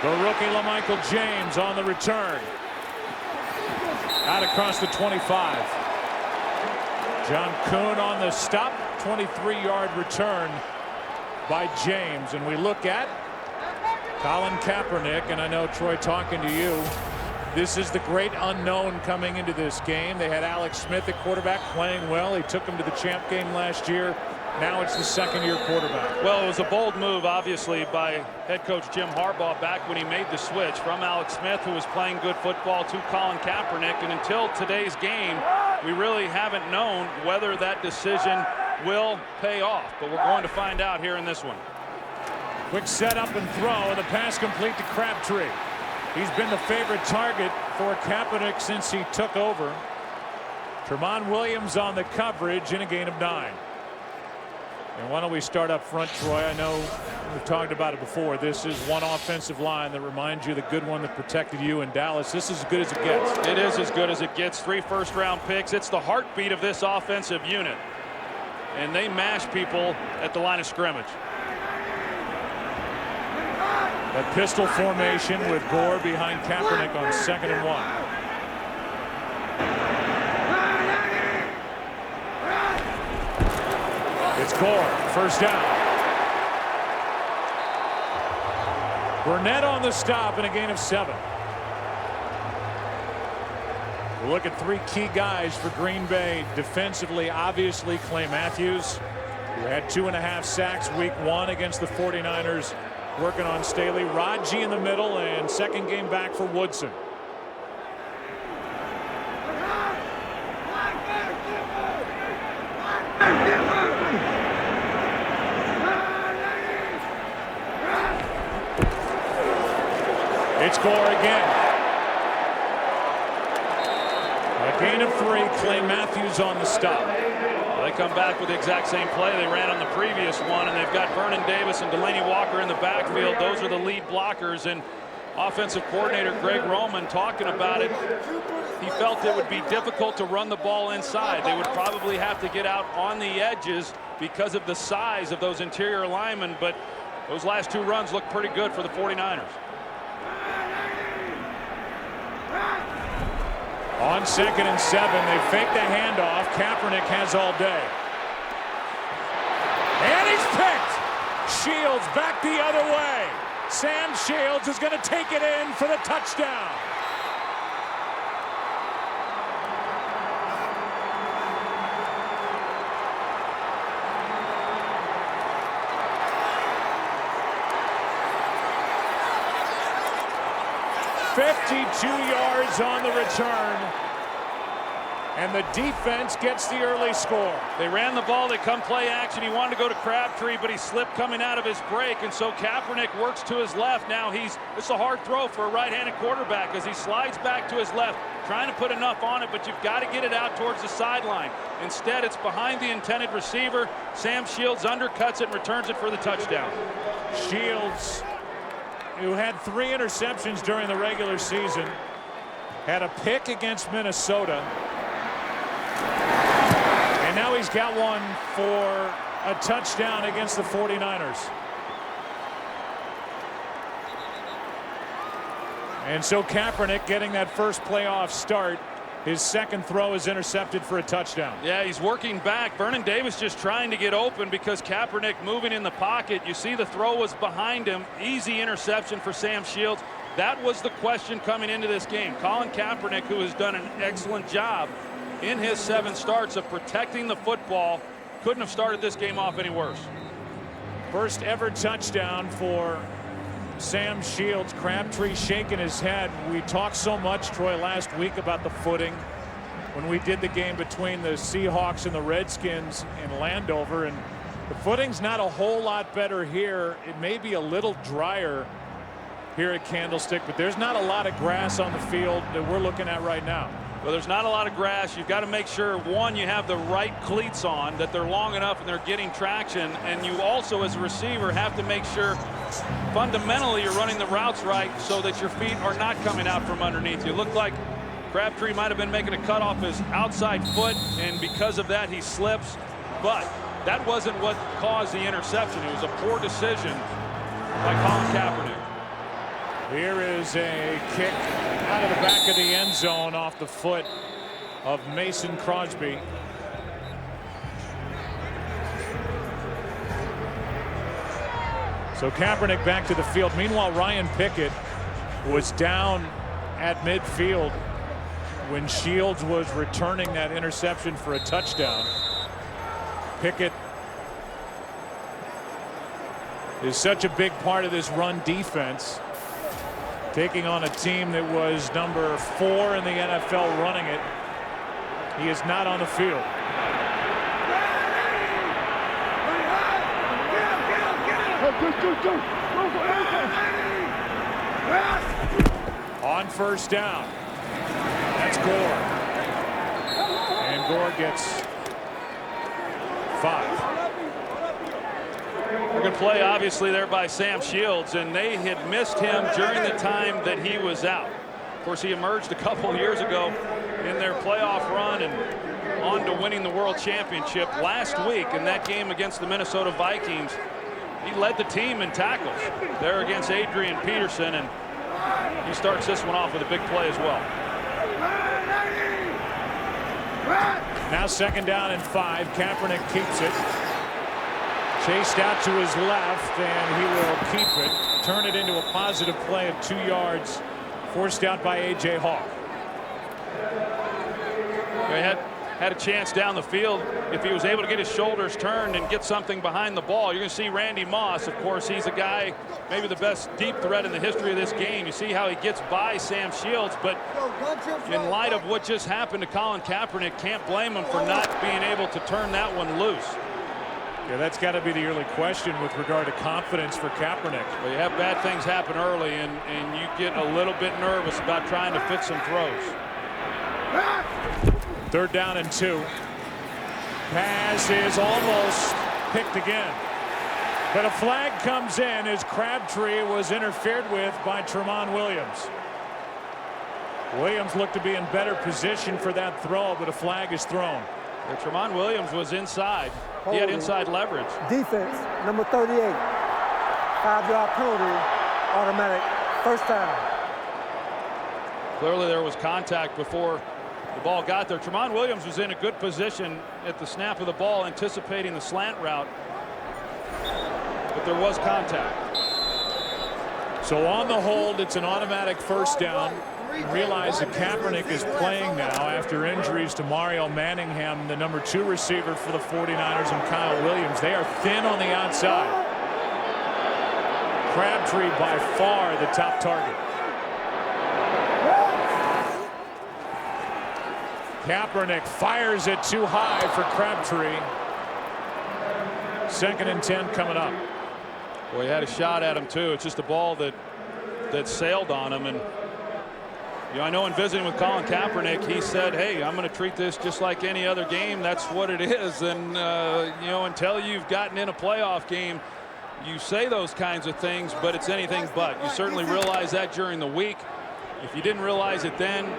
for rookie LaMichael James on the return. Out across the 25. John Kuhn on the stop. 23-yard return by James. And we look at Colin Kaepernick, and I know, Troy, talking to you, this is the great unknown coming into this game. They had Alex Smith at quarterback playing well. He took him to the champ game last year. Now it's the second-year quarterback. Well, it was a bold move, obviously, by head coach Jim Harbaugh back when he made the switch from Alex Smith, who was playing good football, to Colin Kaepernick. And until today's game, we really haven't known whether that decision will pay off. But we're going to find out here in this one. Quick setup and throw, and the pass complete to Crabtree. He's been the favorite target for Kaepernick since he took over. Tramon Williams on the coverage in a gain of 9. And why don't we start up front, Troy? I know we've talked about it before. This is one offensive line that reminds you of the good one that protected you in Dallas. This is as good as it gets. It is as good as it gets. 3 first-round picks. It's the heartbeat of this offensive unit. And they mash people at the line of scrimmage. A pistol formation with Gore behind Kaepernick on 2nd and 1. It's Gore, first down. Burnett on the stop and a gain of 7. We'll look at 3 key guys for Green Bay defensively. Obviously, Clay Matthews, who had 2.5 sacks week 1 against the 49ers, working on Staley. Raji in the middle, and second game back for Woodson. It's Gore again. A gain of 3. Clay Matthews on the stop. Well, they come back with the exact same play they ran on the previous one, and they've got Vernon Davis and Delaney Walker in the backfield. Those are the lead blockers, and offensive coordinator Greg Roman talking about it. He felt it would be difficult to run the ball inside. They would probably have to get out on the edges because of the size of those interior linemen, but those last 2 runs look pretty good for the 49ers. On 2nd and 7, they fake the handoff. Kaepernick has all day. And he's picked. Shields back the other way. Sam Shields is going to take it in for the touchdown. "52 yards on the return, and the defense gets the early score." They ran the ball. They come play action. He wanted to go to Crabtree, but he slipped coming out of his break, and so Kaepernick works to his left. Now it's a hard throw for a right-handed quarterback as he slides back to his left, trying to put enough on it, but you've got to get it out towards the sideline. Instead, it's behind the intended receiver. Sam Shields undercuts it and returns it for the touchdown. Shields, who had 3 interceptions during the regular season, had a pick against Minnesota, and now he's got one for a touchdown against the 49ers. And so Kaepernick getting that first playoff start. His second throw is intercepted for a touchdown. Yeah, he's working back. Vernon Davis just trying to get open because Kaepernick moving in the pocket. You see the throw was behind him. Easy interception for Sam Shields. That was the question coming into this game. Colin Kaepernick, who has done an excellent job in his 7 starts of protecting the football, couldn't have started this game off any worse. First ever touchdown for Sam Shields. Crabtree shaking his head. We talked so much, Troy, last week about the footing when we did the game between the Seahawks and the Redskins in Landover, and the footing's not a whole lot better here. It may be a little drier here at Candlestick, but there's not a lot of grass on the field that we're looking at right now. Well, there's not a lot of grass. You've got to make sure, one, you have the right cleats on, that they're long enough and they're getting traction, and you also, as a receiver, have to make sure fundamentally you're running the routes right so that your feet are not coming out from underneath you. It looked like Crabtree might have been making a cut off his outside foot, and because of that he slips, but that wasn't what caused the interception. It was a poor decision by Colin Kaepernick. Here is a kick out of the back of the end zone off the foot of Mason Crosby. So Kaepernick back to the field. Meanwhile, Ryan Pickett was down at midfield when Shields was returning that interception for a touchdown. Pickett is such a big part of this run defense, taking on a team that was number 4 in the NFL running it. He is not on the field. On first down, that's Gore, and Gore gets 5. A good play, obviously, there by Sam Shields, and they had missed him during the time that he was out. Of course, he emerged a couple years ago in their playoff run and on to winning the World Championship last week in that game against the Minnesota Vikings. He led the team in tackles there against Adrian Peterson, and he starts this one off with a big play as well. Now 2nd down and 5. Kaepernick keeps it. Chased out to his left, and he will keep it. Turn it into a positive play of 2 yards. Forced out by A.J. Hawk. He had a chance down the field. If he was able to get his shoulders turned and get something behind the ball, you're going to see Randy Moss. Of course, he's a guy, maybe the best deep threat in the history of this game. You see how he gets by Sam Shields, but in light of what just happened to Colin Kaepernick, can't blame him for not being able to turn that one loose. Yeah, that's got to be the early question with regard to confidence for Kaepernick. Well, you have bad things happen early, and you get a little bit nervous about trying to fit some throws. 3rd down and 2. Pass is almost picked again. But a flag comes in as Crabtree was interfered with by Tramon Williams. Williams looked to be in better position for that throw, but a flag is thrown. Well, Tramon Williams was inside. He had inside leverage. Defense, number 38. 5-yard penalty, automatic, 1st down. Clearly there was contact before the ball got there. Tramon Williams was in a good position at the snap of the ball, anticipating the slant route, but there was contact. So on the hold, it's an automatic 1st down. Realize that Kaepernick is playing now after injuries to Mario Manningham, the number 2 receiver for the 49ers, and Kyle Williams. They are thin on the outside. Crabtree by far the top target. Kaepernick fires it too high for Crabtree. 2nd and 10 coming up. Well, he had a shot at him too. It's just a ball that sailed on him, and I know in visiting with Colin Kaepernick, he said, hey, I'm going to treat this just like any other game. That's what it is. And, until you've gotten in a playoff game, you say those kinds of things, but it's anything but. You certainly realize that during the week. If you didn't realize it then,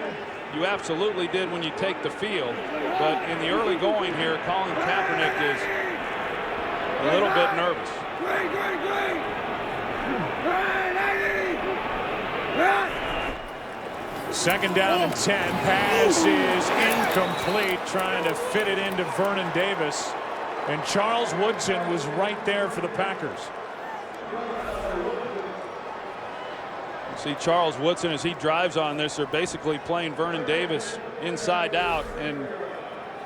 you absolutely did when you take the field. But in the early going here, Colin Kaepernick is a little bit nervous. 2nd down and 10. Pass is incomplete, trying to fit it into Vernon Davis. And Charles Woodson was right there for the Packers. You see Charles Woodson as he drives on this. They're basically playing Vernon Davis inside out. And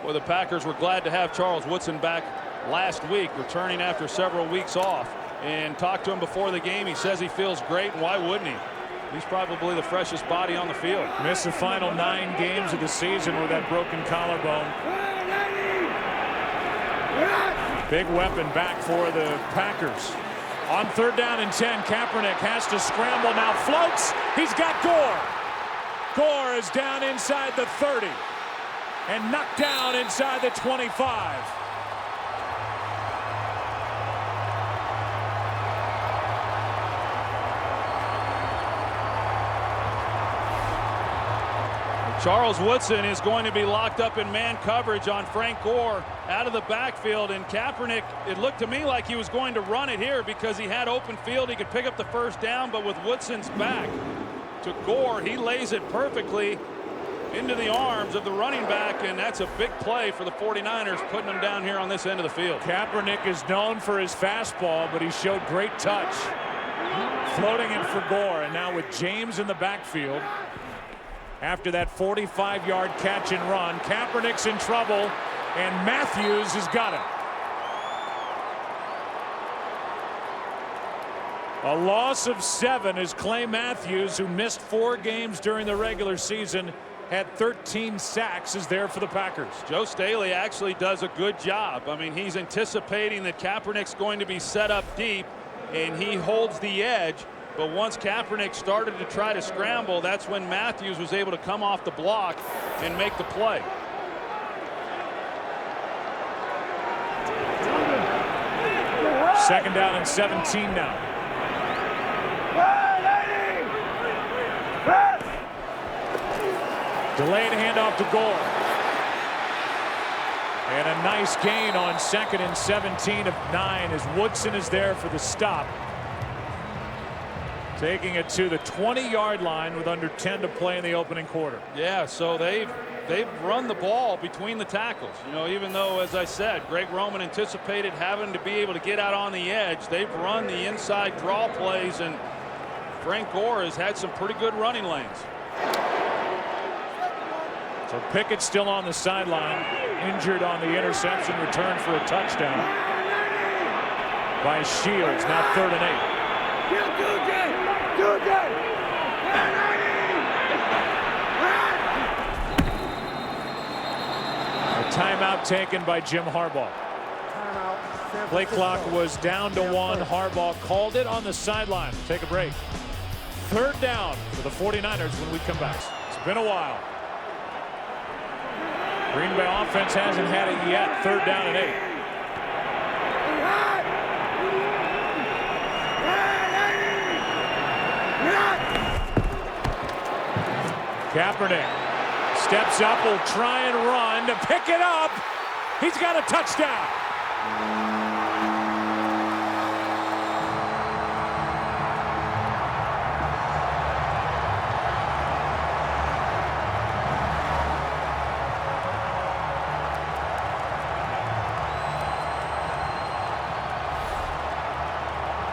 well, the Packers were glad to have Charles Woodson back last week, returning after several weeks off. And talked to him before the game. He says he feels great, and why wouldn't he? He's probably the freshest body on the field. Missed the final 9 games of the season with that broken collarbone. Big weapon back for the Packers. On 3rd down and 10, Kaepernick has to scramble now. Floats. He's got Gore. Gore is down inside the 30 and knocked down inside the 25. Charles Woodson is going to be locked up in man coverage on Frank Gore out of the backfield, and Kaepernick, it looked to me like he was going to run it here because he had open field. He could pick up the first down, but with Woodson's back to Gore, he lays it perfectly into the arms of the running back, and that's a big play for the 49ers, putting them down here on this end of the field. Kaepernick is known for his fastball, but he showed great touch floating it for Gore. And now with James in the backfield after that 45-yard catch and run, Kaepernick's in trouble, and Matthews has got him. A loss of 7 as Clay Matthews, who missed 4 games during the regular season, had 13 sacks, is there for the Packers. Joe Staley actually does a good job. I mean, he's anticipating that Kaepernick's going to be set up deep, and he holds the edge. But once Kaepernick started to try to scramble, that's when Matthews was able to come off the block and make the play. Second down and 17 now. Delayed handoff to Gore. And a nice gain on 2nd and 17 of 9 as Woodson is there for the stop. Taking it to the 20-yard line with under 10 to play in the opening quarter. Yeah, so they've run the ball between the tackles. You know, even though, as I said, Greg Roman anticipated having to be able to get out on the edge, they've run the inside draw plays, and Frank Gore has had some pretty good running lanes. So Pickett's still on the sideline, injured on the interception return for a touchdown by Shields. Now 3rd and 8. A timeout taken by Jim Harbaugh. Play clock was down to 1. Harbaugh called it on the sideline. Take a break. 3rd down for the 49ers when we come back. It's been a while. Green Bay offense hasn't had it yet. 3rd down and 8. Kaepernick steps up, will try and run to pick it up. He's got a touchdown.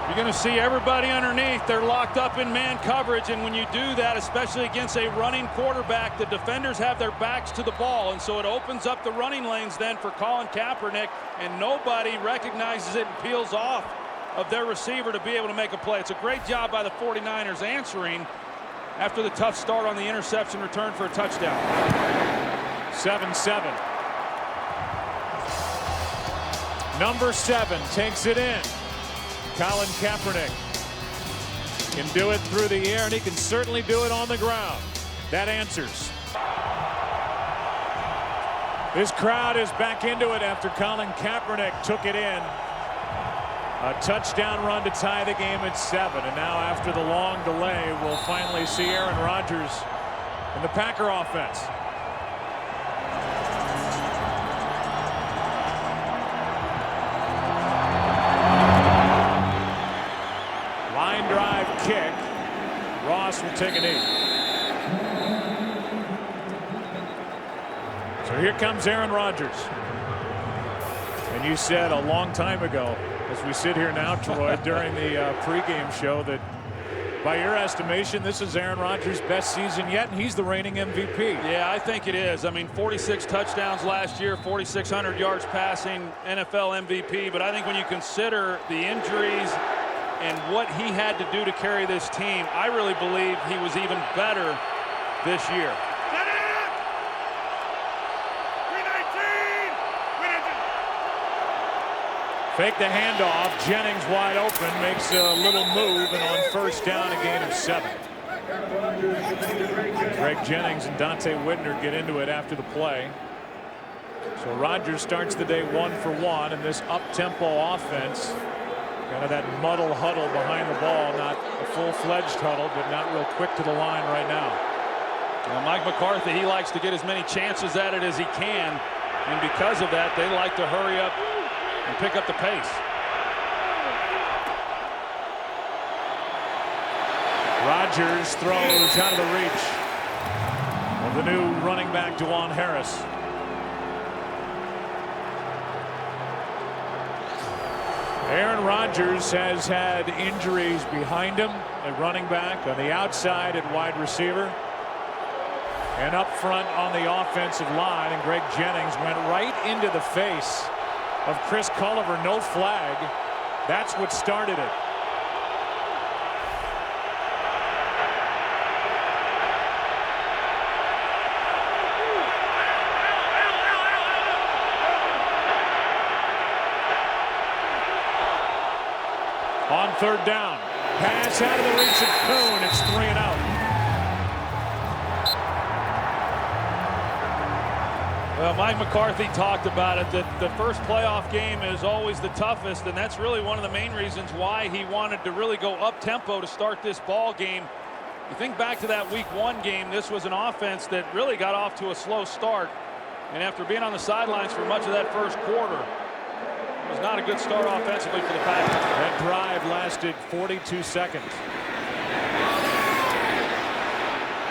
You're going to see everybody underneath. They're locked up in man coverage, and when you do that, especially against a running quarterback, the defenders have their backs to the ball, and so it opens up the running lanes then for Colin Kaepernick, and nobody recognizes it and peels off of their receiver to be able to make a play. It's a great job by the 49ers answering after the tough start on the interception return for a touchdown. 7-7. Number 7 takes it in. Colin Kaepernick can do it through the air, and he can certainly do it on the ground. That answers. This crowd is back into it after Colin Kaepernick took it in. A touchdown run to tie the game at 7. And now after the long delay, we'll finally see Aaron Rodgers in the Packer offense. Line drive kick. Ross will take a knee. So here comes Aaron Rodgers. And you said a long time ago, as we sit here now, Troy, during the pregame show, that by your estimation, this is Aaron Rodgers' best season yet, and he's the reigning MVP. Yeah, I think it is. I mean, 46 touchdowns last year, 4,600 yards passing, NFL MVP. But I think when you consider the injuries and what he had to do to carry this team, I really believe he was even better this year. Fake the handoff. Jennings wide open, makes a little move, and on first down, a gain of 7. Greg Jennings and Dante Whitner get into it after the play. So Rodgers starts the day 1 for 1, and this up-tempo offense, kind of that muddle huddle behind the ball, not a full-fledged huddle, but not real quick to the line right now. Well, Mike McCarthy, he likes to get as many chances at it as he can, and because of that, they like to hurry up and pick up the pace. Rodgers throws out of the reach of the new running back Dwan Harris. Aaron Rodgers has had injuries behind him at running back, on the outside at wide receiver, and up front on the offensive line. And Greg Jennings went right into the face of Chris Culliver. No flag. That's what started it. On third down, pass out of the reach of Kuhn. It's 3 and out. Well, Mike McCarthy talked about it, that the first playoff game is always the toughest, and that's really one of the main reasons why he wanted to really go up tempo to start this ball game. You think back to that week 1 game, this was an offense that really got off to a slow start, and after being on the sidelines for much of that first quarter, it was not a good start offensively for the Packers. That drive lasted 42 seconds.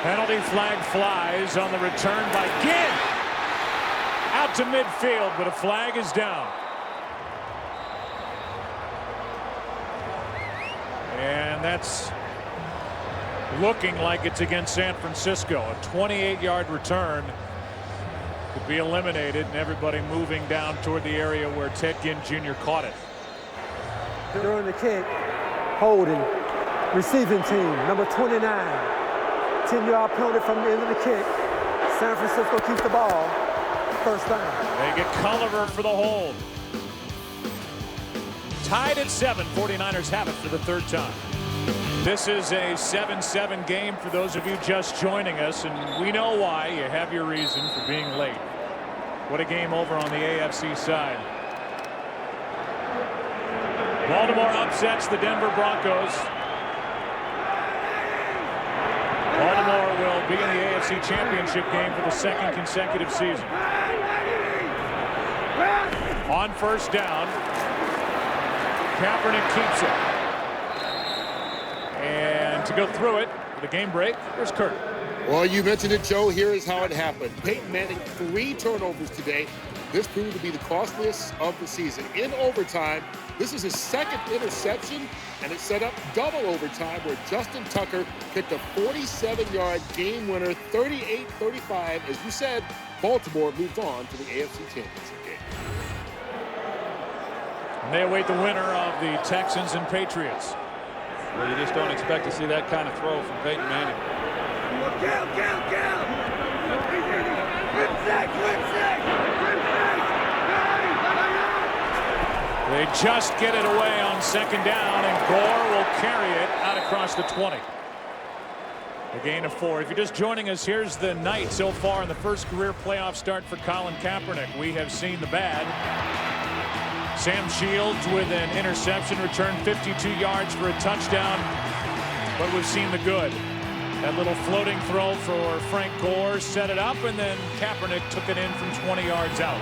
Penalty flag flies on the return by Ginn. Out to midfield, but a flag is down. And that's looking like it's against San Francisco. A 28-yard return could be eliminated, and everybody moving down toward the area where Ted Ginn Jr. caught it. During the kick, holding, receiving team, number 29. 10-yard penalty from the end of the kick. San Francisco keeps the ball. First down. They get Culliver for the hold. Tied at 7. 49ers have it for the third time. This is a 7-7 game for those of you just joining us, and we know why. You have your reason for being late. What a game over on the AFC side. Baltimore upsets the Denver Broncos. Baltimore will be in the AFC Championship game for the 2nd consecutive season. On first down, Kaepernick keeps it. And to go through it with a game break, here's Kurt. Well, you mentioned it, Joe. Here is how it happened. Peyton Manning, 3 turnovers today. This proved to be the costliest of the season. In overtime, this is his 2nd interception, and it set up double overtime where Justin Tucker kicked a 47-yard game winner, 38-35. As you said, Baltimore moved on to the AFC Championship game. And they await the winner of the Texans and Patriots. Well, you just don't expect to see that kind of throw from Peyton Manning. They just get it away on 2nd down, and Gore will carry it out across the 20. A gain of 4. If you're just joining us, here's the night so far in the first career playoff start for Colin Kaepernick. We have seen the bad. Sam Shields with an interception, returned 52 yards for a touchdown, but we've seen the good. That little floating throw for Frank Gore set it up, and then Kaepernick took it in from 20 yards out.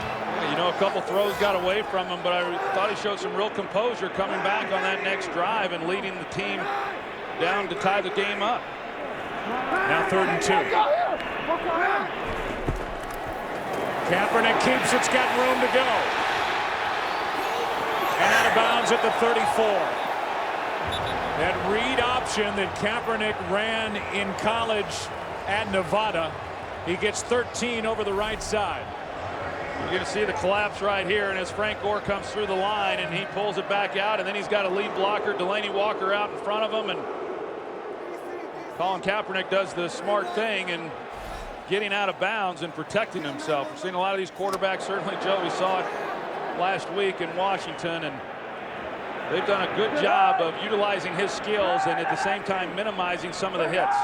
You know, a couple throws got away from him, but I thought he showed some real composure coming back on that next drive and leading the team down to tie the game up. Now 3rd and 2. Kaepernick keeps it's got room to go. And out of bounds at the 34. That read option that Kaepernick ran in college at Nevada. He gets 13 over the right side. You're going to see the collapse right here, and as Frank Gore comes through the line and he pulls it back out, and then he's got a lead blocker, Delaney Walker, out in front of him, and Colin Kaepernick does the smart thing and getting out of bounds and protecting himself. We're seeing a lot of these quarterbacks. Certainly, Joe, we saw it last week in Washington, and they've done a good job of utilizing his skills and at the same time minimizing some of the hits.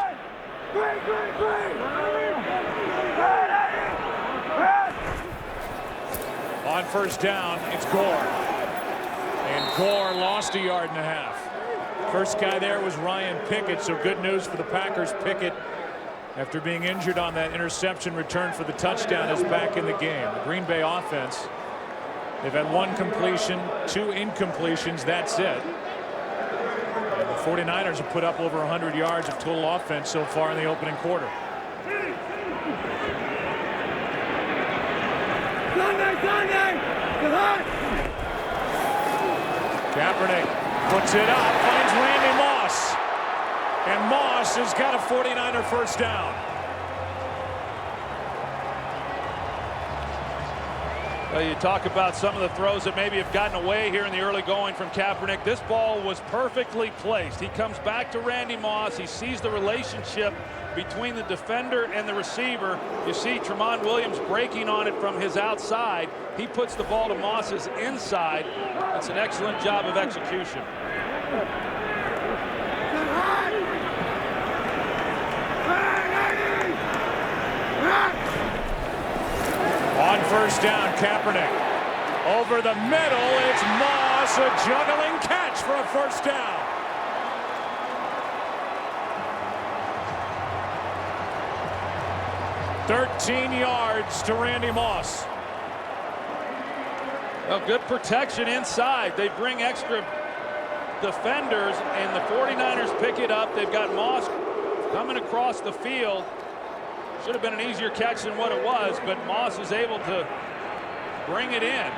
On first down, it's Gore. And Gore lost 1.5 yards. First guy there was Ryan Pickett, so good news for the Packers. Pickett after being injured on that interception return for the touchdown, is back in the game. The Green Bay offense, they've had 1 completion, 2 incompletions. That's it. And the 49ers have put up over 100 yards of total offense so far in the opening quarter. Kaepernick puts it up, finds Randy Moss. And Moss has got a 49er first down. Well, you talk about some of the throws that maybe have gotten away here in the early going from Kaepernick. This ball was perfectly placed. He comes back to Randy Moss. He sees the relationship between the defender and the receiver. You see Tramon Williams breaking on it from his outside. He puts the ball to Moss's inside. It's an excellent job of execution. On first down, Kaepernick over the middle. It's Moss, a juggling catch for a first down. "13 yards to Randy Moss." Well, good protection inside. They bring extra defenders, and the 49ers pick it up. They've got Moss coming across the field. Should have been an easier catch than what it was, but Moss is able to bring it in.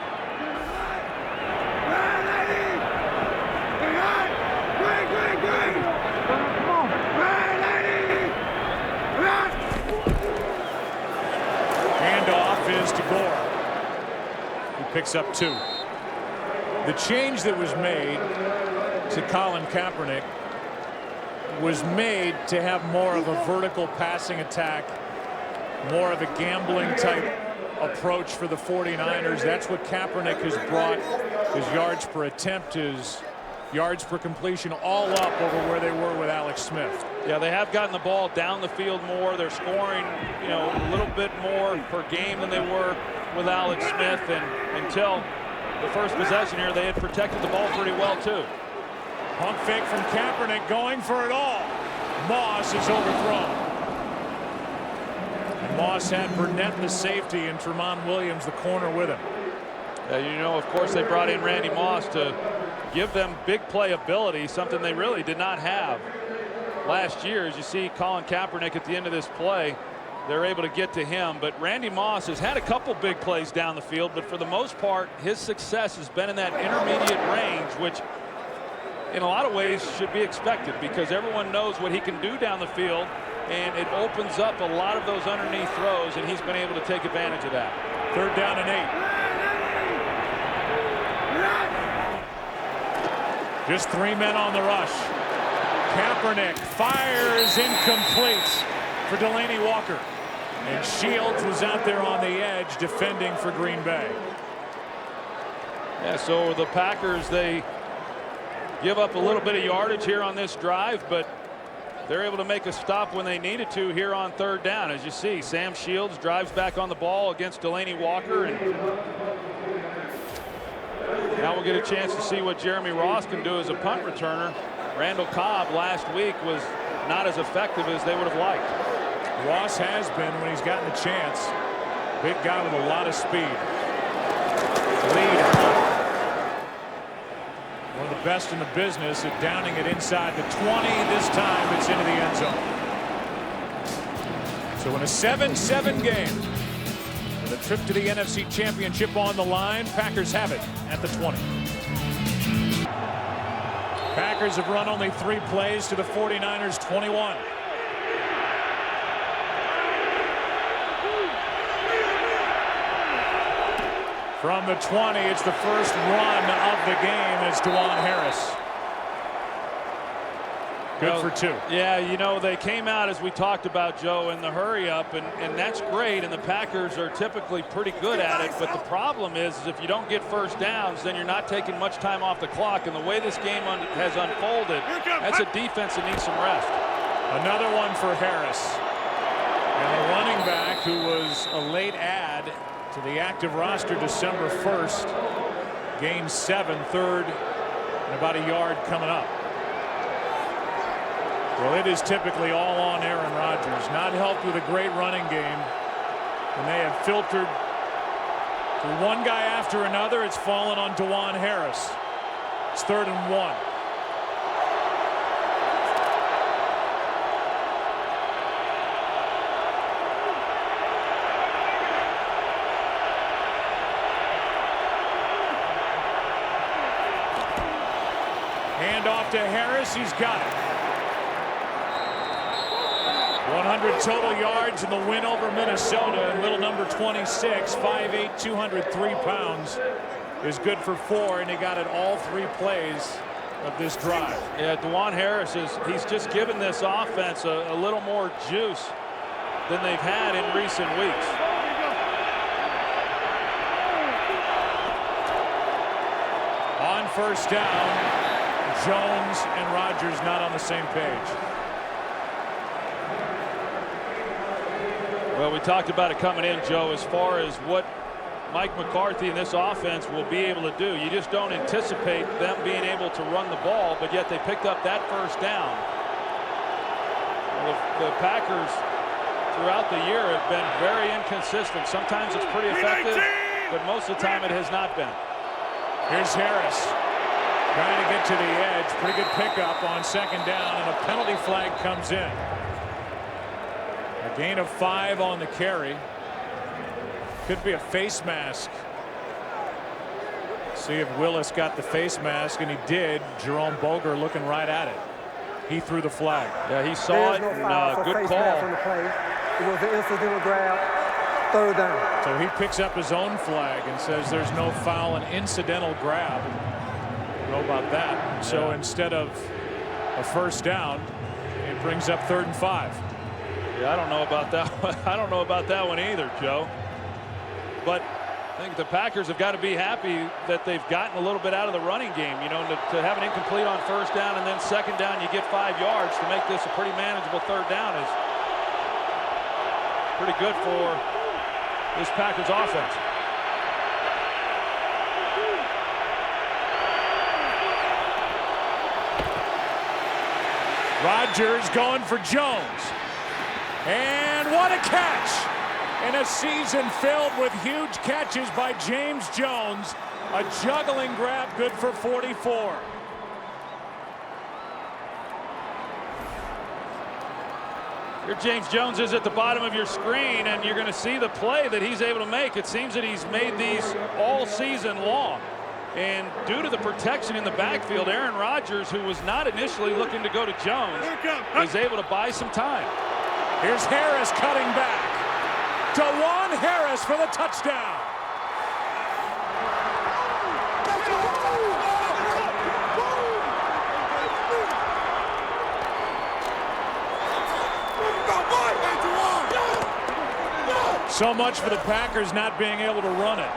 Handoff is to Gore. He picks up 2. The change that was made to Colin Kaepernick was made to have more of a vertical passing attack, more of a gambling type approach for the 49ers. That's what Kaepernick has brought. His yards per attempt, his yards per completion, all up over where they were with Alex Smith. Yeah, they have gotten the ball down the field more. They're scoring, a little bit more per game than they were with Alex Smith. And until the first possession here, they had protected the ball pretty well too. Pump fake from Kaepernick, going for it all. Moss is overthrown. And Moss had Burnett, the safety, and Tramon Williams, the corner, with him. Of course, they brought in Randy Moss to give them big play ability, something they really did not have last year. As you see Colin Kaepernick at the end of this play, they're able to get to him. But Randy Moss has had a couple big plays down the field, but for the most part, his success has been in that intermediate range, which in a lot of ways should be expected because everyone knows what he can do down the field, and it opens up a lot of those underneath throws, and he's been able to take advantage of that. 3rd down and 8. Just 3 men on the rush. Kaepernick fires, incomplete for Delaney Walker. And Shields was out there on the edge defending for Green Bay. Yeah, so the Packers, they give up a little bit of yardage here on this drive, but they're able to make a stop when they needed to here on 3rd down. As you see, Sam Shields drives back on the ball against Delaney Walker, and now we'll get a chance to see what Jeremy Ross can do as a punt returner. Randall Cobb last week was not as effective as they would have liked. Ross has been when he's gotten a chance. Big guy with a lot of speed. Lead. One of the best in the business at downing it inside the 20. This time it's into the end zone. So in a 7-7 game, with a trip to the NFC Championship on the line, Packers have it at the 20. Packers have run only 3 plays to the 49ers 21. From the 20, it's the first run of the game as Dwan Harris. Good for 2. Yeah, they came out, as we talked about, Joe, in the hurry up, and that's great, and the Packers are typically pretty good at it, but the problem is if you don't get first downs, then you're not taking much time off the clock, and the way this game has unfolded, that's a defense that needs some rest. Another one for Harris. And the running back, who was a late add to the active roster December 1st, gained 7, 3rd, and about a yard coming up. Well, it is typically all on Aaron Rodgers, not helped with a great running game. And they have filtered through one guy after another. It's fallen on DeJuan Harris. It's 3rd and 1. Hand off to Harris. He's got it. 100 total yards in the win over Minnesota. And little number 26, 5'8", 203 pounds, is good for 4, and he got it all 3 plays of this drive. Yeah, DeJuan Harris he's just given this offense a little more juice than they've had in recent weeks. On 1st down, Jones and Rodgers not on the same page. Well, we talked about it coming in, Joe, as far as what Mike McCarthy and this offense will be able to do. You just don't anticipate them being able to run the ball, but yet they picked up that 1st down. The Packers throughout the year have been very inconsistent. Sometimes it's pretty effective, but most of the time it has not been. Here's Harris trying to get to the edge. Pretty good pickup on 2nd down, and a penalty flag comes in. A gain of 5 on the carry. Could be a face mask. See if Willis got the face mask, and he did. Jerome Boger looking right at it. He threw the flag. Yeah, he saw it. Good call. On the play. It was an incidental grab. 3rd down. So he picks up his own flag and says there's no foul, an incidental grab. I don't know about that. Yeah. So instead of a 1st down, it brings up 3rd and 5. Yeah, I don't know about that one. I don't know about that one either, Joe. But I think the Packers have got to be happy that they've gotten a little bit out of the running game. You know, to have an incomplete on 1st down and then 2nd down, you get 5 yards to make this a pretty manageable 3rd down is pretty good for this Packers offense. Rodgers going for Jones. And what a catch! In a season filled with huge catches by James Jones. A juggling grab, good for 44. Here James Jones is at the bottom of your screen, and you're going to see the play that he's able to make. It seems that he's made these all season long. And due to the protection in the backfield, Aaron Rodgers, who was not initially looking to go to Jones, is able to buy some time. Here's Harris cutting back. DeJuan Harris for the touchdown. So much for the Packers not being able to run it.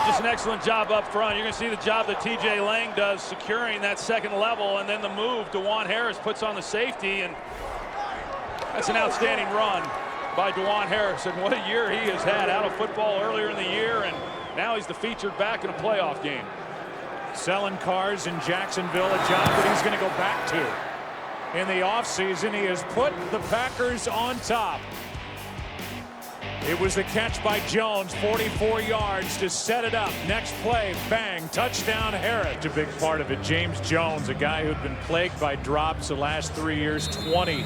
Just an excellent job up front. You're going to see the job that T.J. Lang does securing that 2nd level, and then the move DeJuan Harris puts on the safety, and that's an outstanding run by DeJuan Harris. And what a year he has had out of football earlier in the year, and now he's the featured back in a playoff game. Selling cars in Jacksonville, a job that he's going to go back to. In the offseason, he has put the Packers on top. It was the catch by Jones, 44 yards to set it up. Next play, bang, touchdown Harris. A big part of it. James Jones, a guy who'd been plagued by drops the last 3 years, 20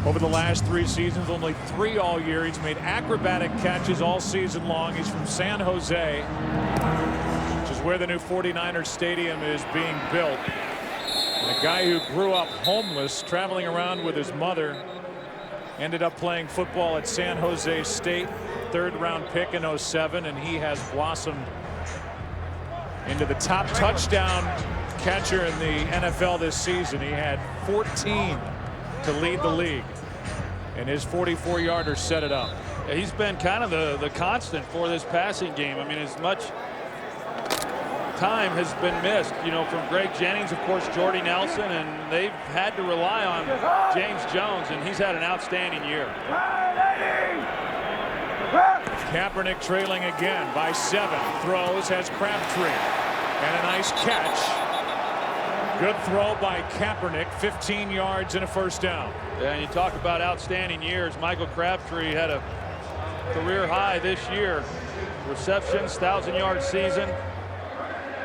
over the last 3 seasons, only 3 all year. He's made acrobatic catches all season long. He's from San Jose, which is where the new 49ers stadium is being built. And a guy who grew up homeless, traveling around with his mother. Ended up playing football at San Jose State, 3rd round pick in 07, and he has blossomed into the top touchdown catcher in the NFL this season. He had 14 to lead the league, and his 44-yarder set it up. Yeah, he's been kind of the constant for this passing game. I mean, as much time has been missed, you know, from Greg Jennings, of course, Jordy Nelson, and they've had to rely on James Jones, and he's had an outstanding year. Kaepernick trailing again by 7. Throws, has Crabtree, and a nice catch Good throw by Kaepernick, 15 yards and a first down. Yeah, and you talk about outstanding years. Michael Crabtree had a career high this year. Receptions, 1,000-yard season.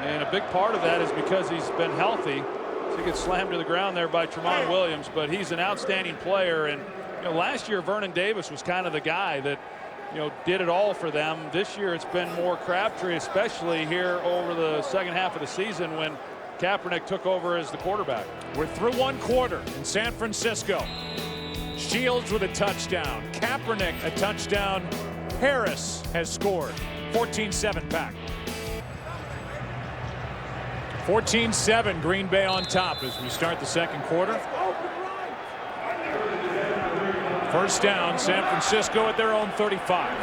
And a big part of that is because he's been healthy. So he gets slammed to the ground there by Tramon Williams, but he's an outstanding player. And last year Vernon Davis was kind of the guy that did it all for them. This year it's been more Crabtree, especially here over the second half of the season when Kaepernick took over as the quarterback. We're through one quarter in San Francisco. Shields with a touchdown. Kaepernick a touchdown. Harris has scored. 14-7 Pack. 14-7 Green Bay on top as we start the second quarter. First down, San Francisco at their own 35.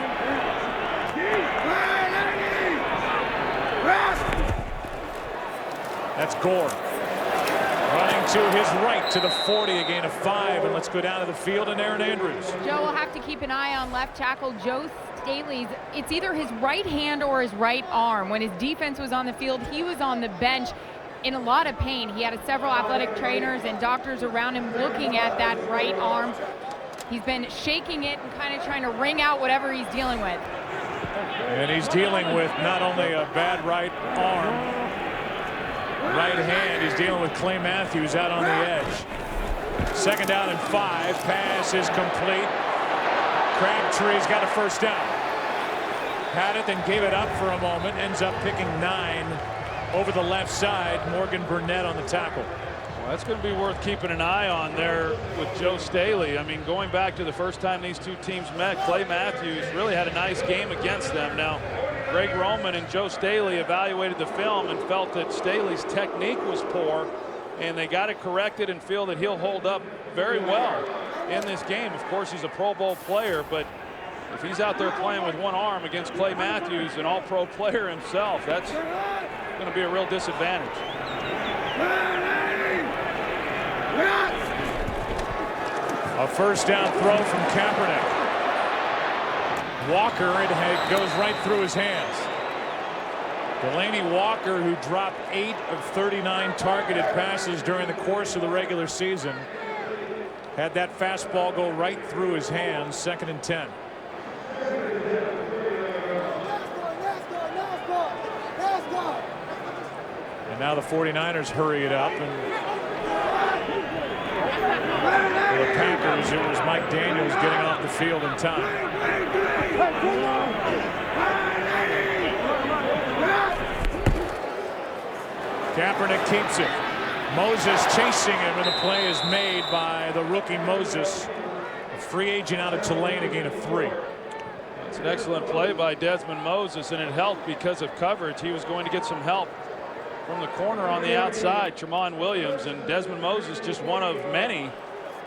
That's Gore. Running to his right to the 40, a gain of 5. And let's go down to the field and Aaron Andrews. Joe will have to keep an eye on left tackle Joe Staley's. It's either his right hand or his right arm. When his defense was on the field, he was on the bench in a lot of pain. He had several athletic trainers and doctors around him looking at that right arm. He's been shaking it and kind of trying to wring out whatever he's dealing with. And he's dealing with not only a bad right arm, right hand, he's dealing with Clay Matthews out on the edge. Second down and 5. Pass is complete. Crabtree's got a first down. Had it, then gave it up for a moment. Ends up picking 9 over the left side. Morgan Burnett on the tackle. Well, that's going to be worth keeping an eye on there with Joe Staley. I mean, going back to the first time these two teams met, Clay Matthews really had a nice game against them. Now, Greg Roman and Joe Staley evaluated the film and felt that Staley's technique was poor, and they got it corrected and feel that he'll hold up very well in this game. Of course, he's a Pro Bowl player, but if he's out there playing with one arm against Clay Matthews, an all-pro player himself, that's going to be a real disadvantage. A first down throw from Kaepernick. Walker, it goes right through his hands. Delaney Walker, who dropped 8 of 39 targeted passes during the course of the regular season, had that fastball go right through his hands. 2nd and 10. And now the 49ers hurry it up, and for the Packers, it was Mike Daniels getting off the field in time. Kaepernick keeps it. Moses chasing him, and the play is made by the rookie Moses, a free agent out of Tulane, a gain of 3. It's an excellent play by Desmond Moses, and it helped because of coverage. He was going to get some help from the corner on the outside, Tramon Williams, and Desmond Moses just one of many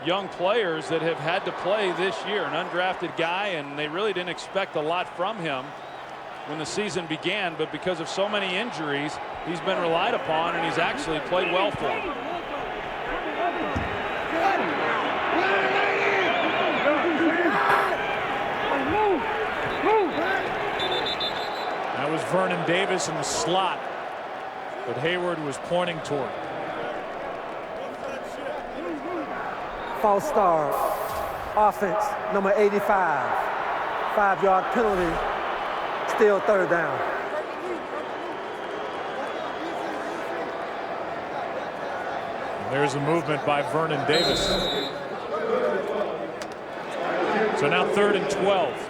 young players that have had to play this year, an undrafted guy, and they really didn't expect a lot from him when the season began, but because of so many injuries, he's been relied upon, and he's actually played well for him. That was Vernon Davis in the slot that Hayward was pointing toward. False start. Offense, number 85. 5-yard penalty. Still 3rd down. And there's a movement by Vernon Davis. So now 3rd and 12.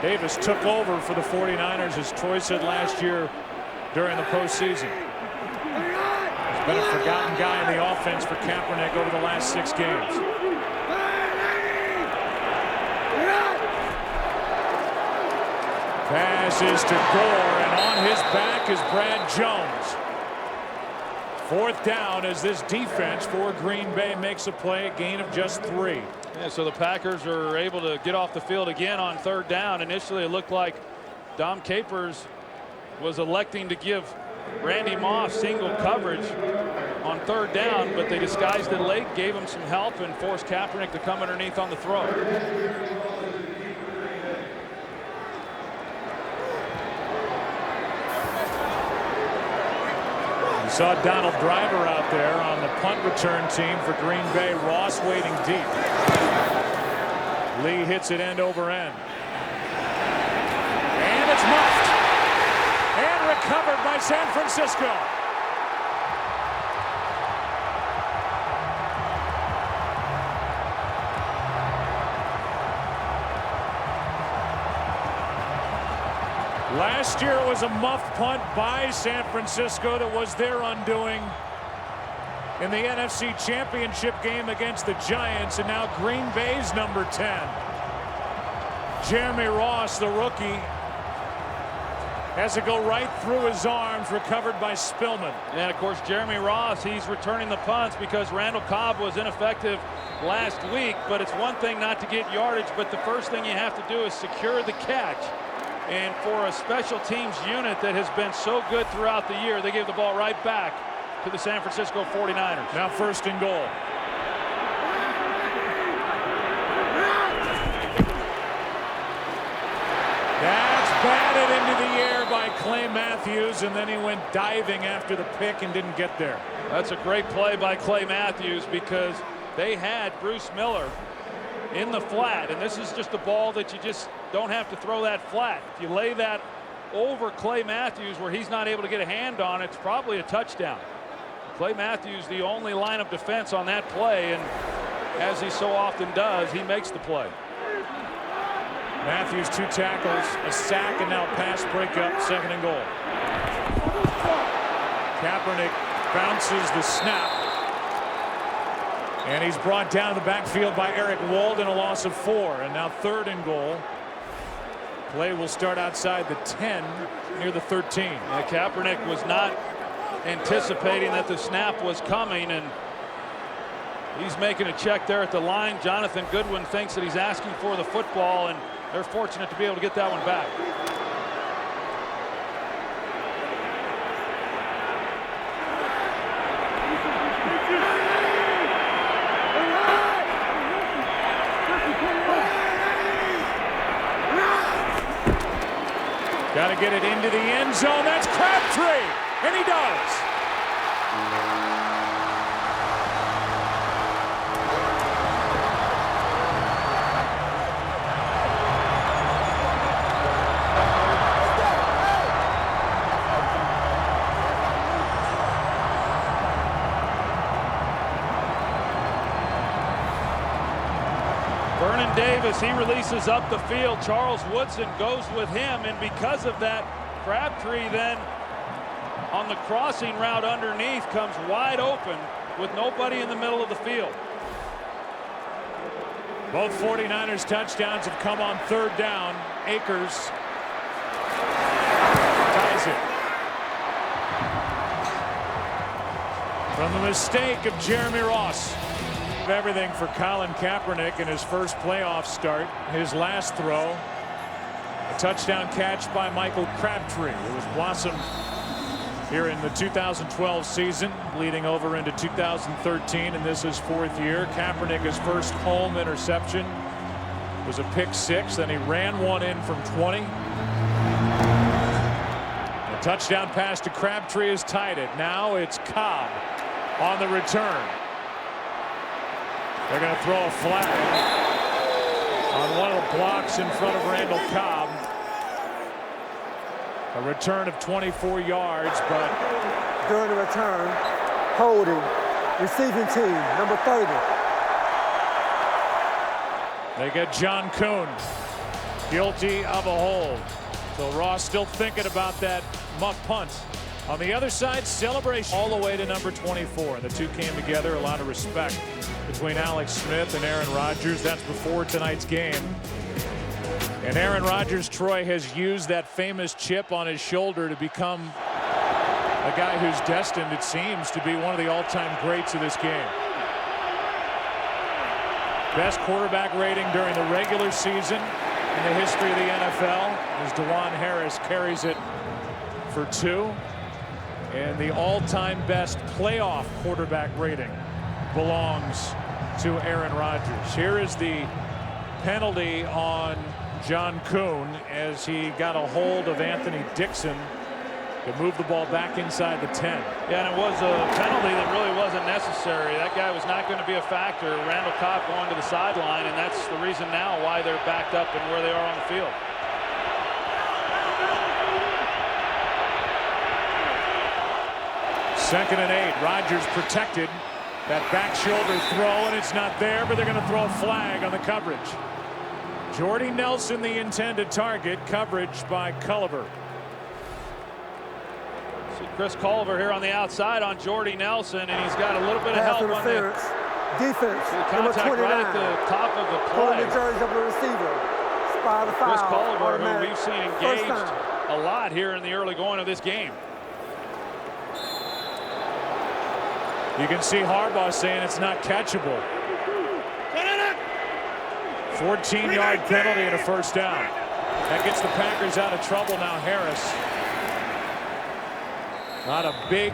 Davis took over for the 49ers, as Troy said last year during the postseason. He's been a forgotten guy in the offense for Kaepernick over the last 6 games. Pass is to Gore, and on his back is Brad Jones. 4th down as this defense for Green Bay makes a play, a gain of just 3. Yeah, so the Packers are able to get off the field again on 3rd down. Initially, it looked like Dom Capers was electing to give Randy Moss single coverage on 3rd down, but they disguised it late, gave him some help, and forced Kaepernick to come underneath on the throw. Saw Donald Driver out there on the punt return team for Green Bay. Ross waiting deep. Lee hits it end over end. And it's muffed. And recovered by San Francisco. Last year it was a muffed punt by San Francisco that was their undoing in the NFC Championship game against the Giants, and now Green Bay's number 10. Jeremy Ross, the rookie, has it go right through his arms, recovered by Spillman. And of course, Jeremy Ross, he's returning the punts because Randall Cobb was ineffective last week. But it's one thing not to get yardage, but the first thing you have to do is secure the catch. And for a special teams unit that has been so good throughout the year, they gave the ball right back to the San Francisco 49ers. Now 1st and goal. That's batted into the air by Clay Matthews, and then he went diving after the pick and didn't get there. That's a great play by Clay Matthews because they had Bruce Miller in the flat, and this is just a ball that you just don't have to throw that flat. If you lay that over Clay Matthews where he's not able to get a hand on it, it's probably a touchdown. Clay Matthews, the only line of defense on that play, and as he so often does, he makes the play. Matthews 2 tackles, a sack, and now pass breakup, 2nd and goal. Kaepernick bounces the snap. And he's brought down in the backfield by Eric Walden, a loss of 4. And now 3rd and goal. Play will start outside the 10 near the 13. Yeah, Kaepernick was not anticipating that the snap was coming, and he's making a check there at the line. Jonathan Goodwin thinks that he's asking for the football, and they're fortunate to be able to get that one back. Got to get it into the end zone. That's Crabtree, and he does. Vernon Davis, he releases up the field. Charles Woodson goes with him, and because of that, Crabtree then on the crossing route underneath comes wide open with nobody in the middle of the field. Both 49ers touchdowns have come on 3rd down. Akers ties it. From the mistake of Jeremy Ross. Everything for Colin Kaepernick in his first playoff start. His last throw, a touchdown catch by Michael Crabtree, who was blossomed here in the 2012 season, leading over into 2013, and this is 4th year. Kaepernick, his first home interception was a pick 6. Then he ran one in from 20. A touchdown pass to Crabtree has tied it. Now it's Cobb on the return. They're going to throw a flag on one of the blocks in front of Randall Cobb. A return of 24 yards, but During the return, holding, receiving team, number 30. they get John Kuhn guilty of a hold. So Ross still thinking about that muff punt. On the other side, celebration all the way to number 24. The two came together. A lot of respect between Alex Smith and Aaron Rodgers. That's before tonight's game. And Aaron Rodgers, Troy, has used that famous chip on his shoulder to become a guy who's destined, it seems, to be one of the all-time greats of this game. Best quarterback rating during the regular season in the history of the NFL as DeJuan Harris carries it for 2. And the all-time best playoff quarterback rating belongs to Aaron Rodgers. Here is the penalty on John Kuhn as he got a hold of Anthony Dixon to move the ball back inside the 10. Yeah, and it was a penalty that really wasn't necessary. That guy was not going to be a factor. Randall Cobb going to the sideline, and that's the reason now why they're backed up and where they are on the field. Second and 8. Rodgers protected. That back shoulder throw, and it's not there, but they're going to throw a flag on the coverage. Jordy Nelson, the intended target. Coverage by Culliver. See Chris Culliver here on the outside on Jordy Nelson, and he's got a little bit of help on the defense. Contact right at the top of the play. Pulling the jersey of the receiver. Spot the foul. Chris Culliver, who Automatic. we've seen engaged a lot here in the early going of this game. You can see Harbaugh saying it's not catchable. 14-yard penalty and a first down. That gets the Packers out of trouble now. Harris. Not a big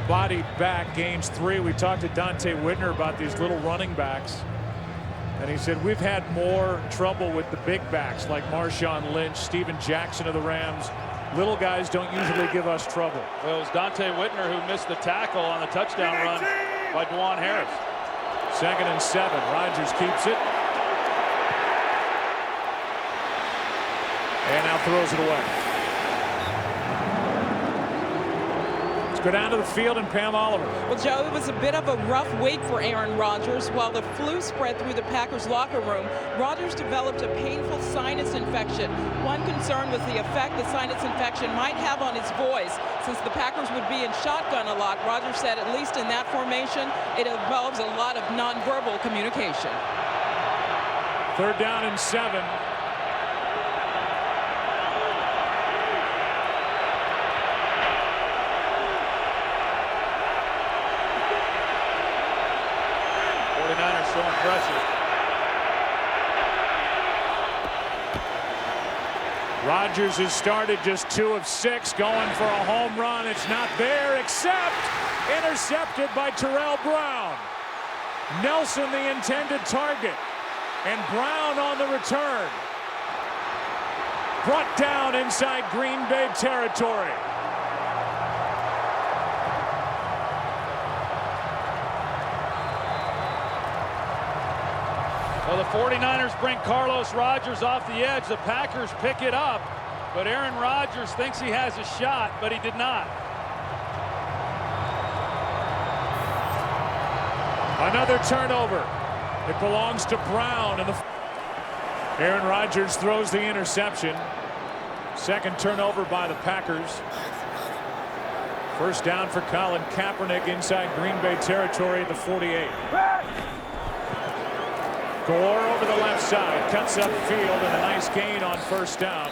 body back. Gains 3. We talked to Dante Whitner about these little running backs. And he said we've had more trouble with the big backs like Marshawn Lynch, Steven Jackson of the Rams. Little guys don't usually give us trouble. Well, it was Dante Whitner who missed the tackle on the touchdown run by Dwan Harris. Second and 7. Rodgers keeps it. And now throws it away. Let's go down to the field and Pam Oliver. Well, Joe, it was a bit of a rough week for Aaron Rodgers. While the flu spread through the Packers locker room, Rodgers developed a painful sinus infection. One concern was the effect the sinus infection might have on his voice. Since the Packers would be in shotgun a lot, Rodgers said at least in that formation, it involves a lot of nonverbal communication. Third down and 7. Showing pressure. Rodgers has started just 2 of 6, going for a home run. It's not there, except intercepted by Terrell Brown. Nelson the intended target, and Brown on the return. Brought down inside Green Bay territory. Well, the 49ers bring Carlos Rodgers off the edge. The Packers pick it up, but Aaron Rodgers thinks he has a shot, but he did not. Another turnover. It belongs to Brown. And Aaron Rodgers throws the interception. Second turnover by the Packers. First down for Colin Kaepernick inside Green Bay territory at the 48. Gore over the left side, cuts upfield, and a nice gain on first down.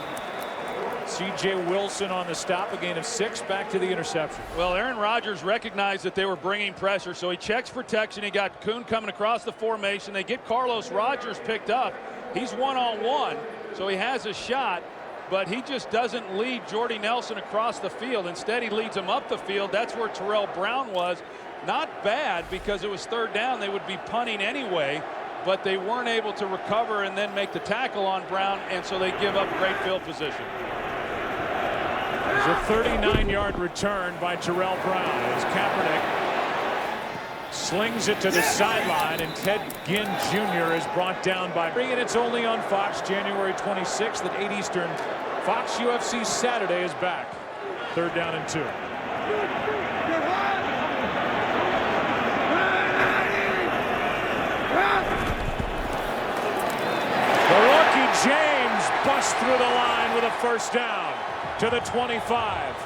C.J. Wilson on the stop, a gain of 6, back to the interception. Well, Aaron Rodgers recognized that they were bringing pressure, so he checks protection. He got Kuhn coming across the formation. They get Carlos Rodgers picked up. He's one-on-one, so he has a shot, but he just doesn't lead Jordy Nelson across the field. Instead, he leads him up the field. That's where Terrell Brown was. Not bad, because it was third down. They would be punting anyway, but they weren't able to recover and then make the tackle on Brown, and so they give up great field position. There's a 39-yard return by Terrell Brown as Kaepernick slings it to the sideline, and Ted Ginn Jr. is brought down by 3, and it's only on Fox January 26th at 8 Eastern. Fox UFC Saturday is back. Third down and 2. James busts through the line with a first down to the 25.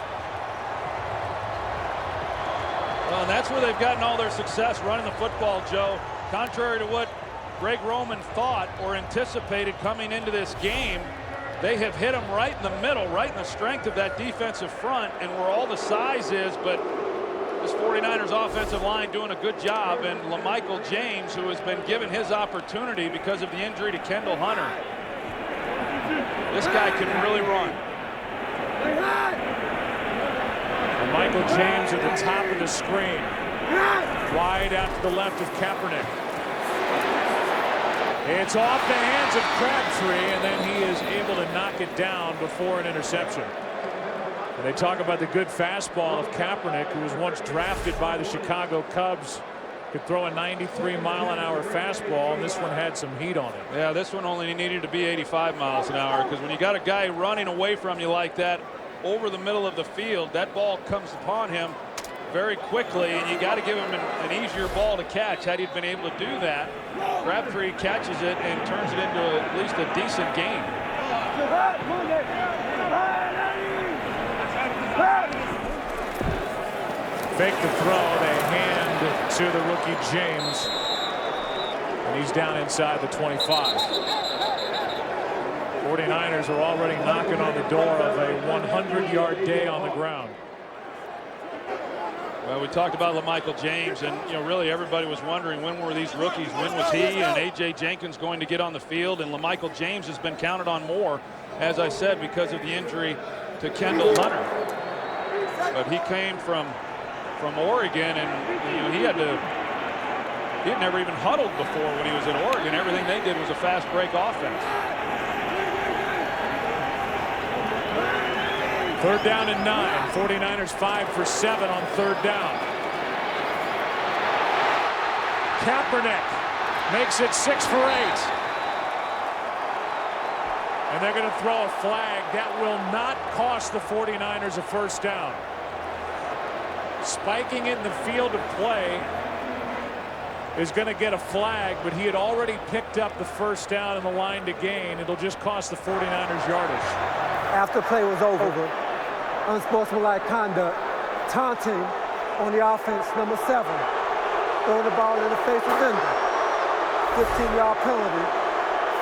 Well, and that's where they've gotten all their success, running the football, Joe. Contrary to what Greg Roman thought or anticipated coming into this game, they have hit him right in the middle, right in the strength of that defensive front and where all the size is. But this 49ers offensive line doing a good job, and LaMichael James, who has been given his opportunity because of the injury to Kendall Hunter. This guy can really run. And Michael James at the top of the screen. Wide out to the left of Kaepernick. It's off the hands of Crabtree, and then he is able to knock it down before an interception. And they talk about the good fastball of Kaepernick, who was once drafted by the Chicago Cubs. Could throw a 93-mile-an-hour fastball, and this one had some heat on it. Yeah, this one only needed to be 85 miles an hour, because when you got a guy running away from you like that over the middle of the field, that ball comes upon him very quickly, and you got to give him an easier ball to catch. Had he been able to do that, Crabtree catches it and turns it into at least a decent game. Fake the throw. They hand to the rookie James, and he's down inside the 25. 49ers are already knocking on the door of a 100-yard day on the ground. Well, we talked about LaMichael James, and really everybody was wondering, when were these rookies? When was he and A.J. Jenkins going to get on the field? And LaMichael James has been counted on more, as I said, because of the injury to Kendall Hunter. But he came from Oregon, and he had never even huddled before when he was in Oregon. Everything they did was a fast break offense. 3rd down and 9. 49ers 5 for 7 on 3rd down. Kaepernick makes it 6 for 8. And they're going to throw a flag. That will not cost the 49ers a 1st down. Spiking in the field of play is going to get a flag, but he had already picked up the 1st down in the line to gain. It'll just cost the 49ers yardage. After play was over, unsportsmanlike conduct, taunting on the offense, number 7, throwing the ball in the face of Linder. 15-yard penalty,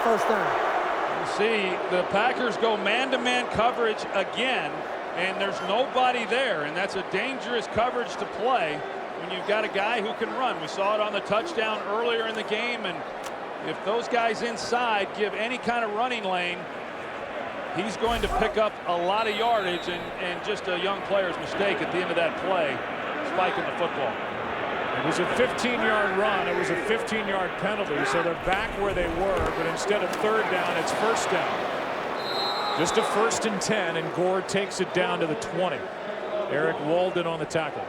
1st down. You see, the Packers go man-to-man coverage again, and there's nobody there, and that's a dangerous coverage to play when you've got a guy who can run. We saw it on the touchdown earlier in the game, and if those guys inside give any kind of running lane, he's going to pick up a lot of yardage, and just a young player's mistake at the end of that play, spiking the football. It was a 15-yard run. It was a 15-yard penalty, so they're back where they were, but instead of 3rd down, it's 1st down. Just a 1st and 10, and Gore takes it down to the 20. Eric Walden on the tackle.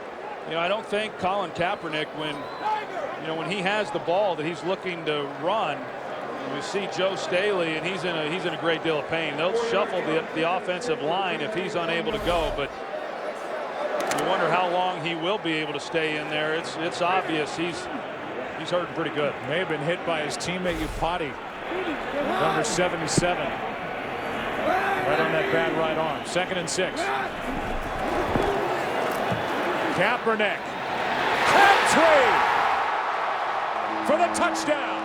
I don't think Colin Kaepernick, when he has the ball that he's looking to run, we see Joe Staley, and he's in a great deal of pain. They'll shuffle the offensive line if he's unable to go, but you wonder how long he will be able to stay in there. It's obvious he's hurting pretty good. May have been hit by his teammate Upati, number 77. Right on that bad right arm. 2nd and 6. Kaepernick. Crabtree for the touchdown.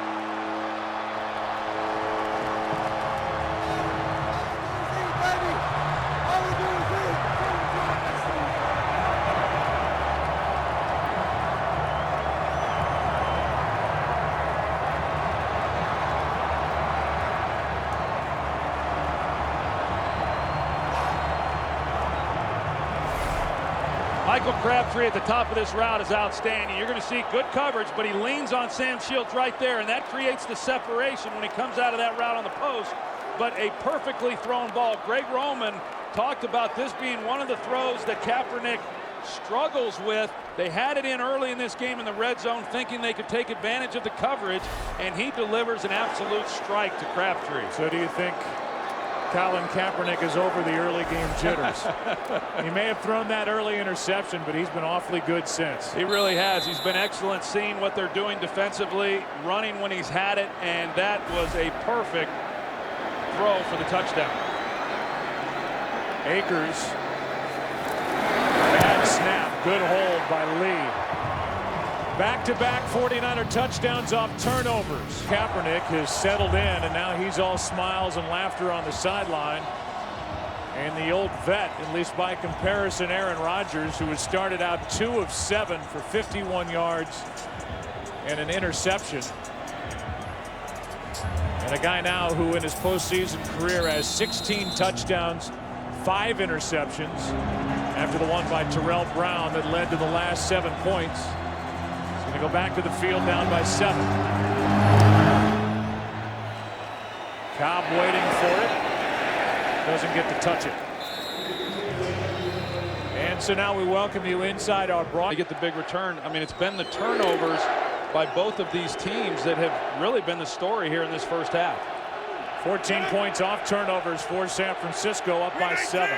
Michael Crabtree at the top of this route is outstanding. You're going to see good coverage, but he leans on Sam Shields right there, and that creates the separation when he comes out of that route on the post. But a perfectly thrown ball. Greg Roman talked about this being one of the throws that Kaepernick struggles with. They had it in early in this game in the red zone, thinking they could take advantage of the coverage, and he delivers an absolute strike to Crabtree. So do you think Colin Kaepernick is over the early game jitters? He may have thrown that early interception, but he's been awfully good since. He really has. He's been excellent seeing what they're doing defensively, running when he's had it, and that was a perfect throw for the touchdown. Akers. Bad snap. Good hold by Lee. Back-to-back 49er touchdowns off turnovers. Kaepernick has settled in, and now he's all smiles and laughter on the sideline. And the old vet, at least by comparison, Aaron Rodgers, who has started out 2 of 7 for 51 yards and an interception. And a guy now who in his postseason career has 16 touchdowns, 5 interceptions after the one by Terrell Brown that led to the last 7 points. He's going to go back to the field down by 7. Cobb waiting for it. Doesn't get to touch it. And so now we welcome you inside our broad. They get the big return. I mean, it's been the turnovers by both of these teams that have really been the story here in this first half. 14 points off turnovers for San Francisco, up by 7.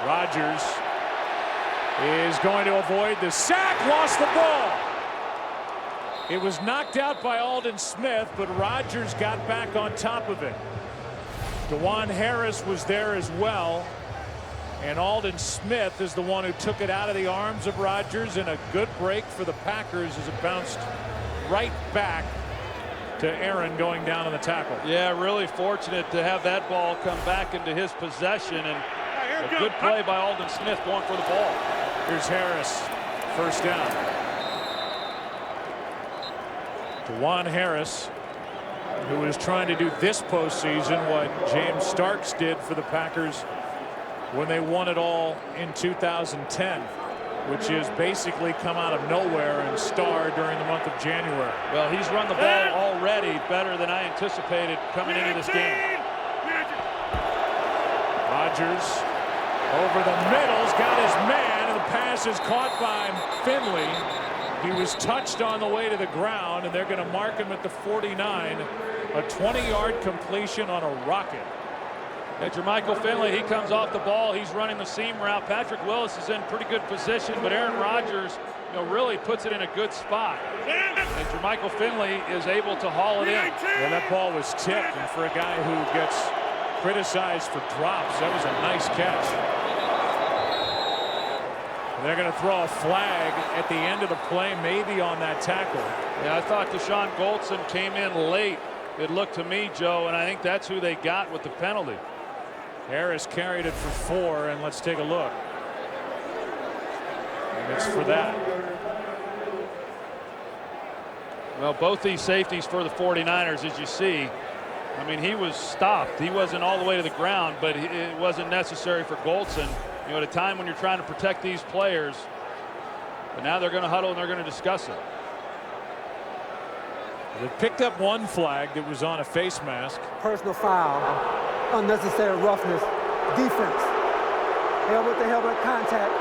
Rodgers is going to avoid the sack, lost the ball. It was knocked out by Aldon Smith, but Rodgers got back on top of it. DeJuan Harris was there as well, and Aldon Smith is the one who took it out of the arms of Rodgers, and a good break for the Packers as it bounced right back to Aaron going down on the tackle. Yeah, really fortunate to have that ball come back into his possession, and a good play by Aldon Smith going for the ball. Here's Harris, first down. DeJuan Harris, who is trying to do this postseason what James Starks did for the Packers when they won it all in 2010, which is basically come out of nowhere and star during the month of January. Well, he's run the ball already better than I anticipated coming into this game. Rodgers over the middle's got his man, and the pass is caught by Finley. He was touched on the way to the ground, and they're going to mark him at the 49. A 20-yard completion on a rocket. And Jermichael Finley, he comes off the ball. He's running the seam route. Patrick Willis is in pretty good position, but Aaron Rodgers, really puts it in a good spot. And Jermichael Finley is able to haul it in. Well, that ball was tipped, and for a guy who gets criticized for drops, that was a nice catch. And they're going to throw a flag at the end of the play, maybe on that tackle. Yeah, I thought Deshaun Goldson came in late. It looked to me, Joe, and I think that's who they got with the penalty. Harris carried it for 4, and let's take a look. And it's for that. Well, both these safeties for the 49ers, as you see, I mean, he was stopped. He wasn't all the way to the ground, but it wasn't necessary for Goldson. At a time when you're trying to protect these players, but now they're going to huddle and they're going to discuss it. They picked up one flag that was on a face mask. Personal foul, unnecessary roughness, defense. Helmet-to-helmet contact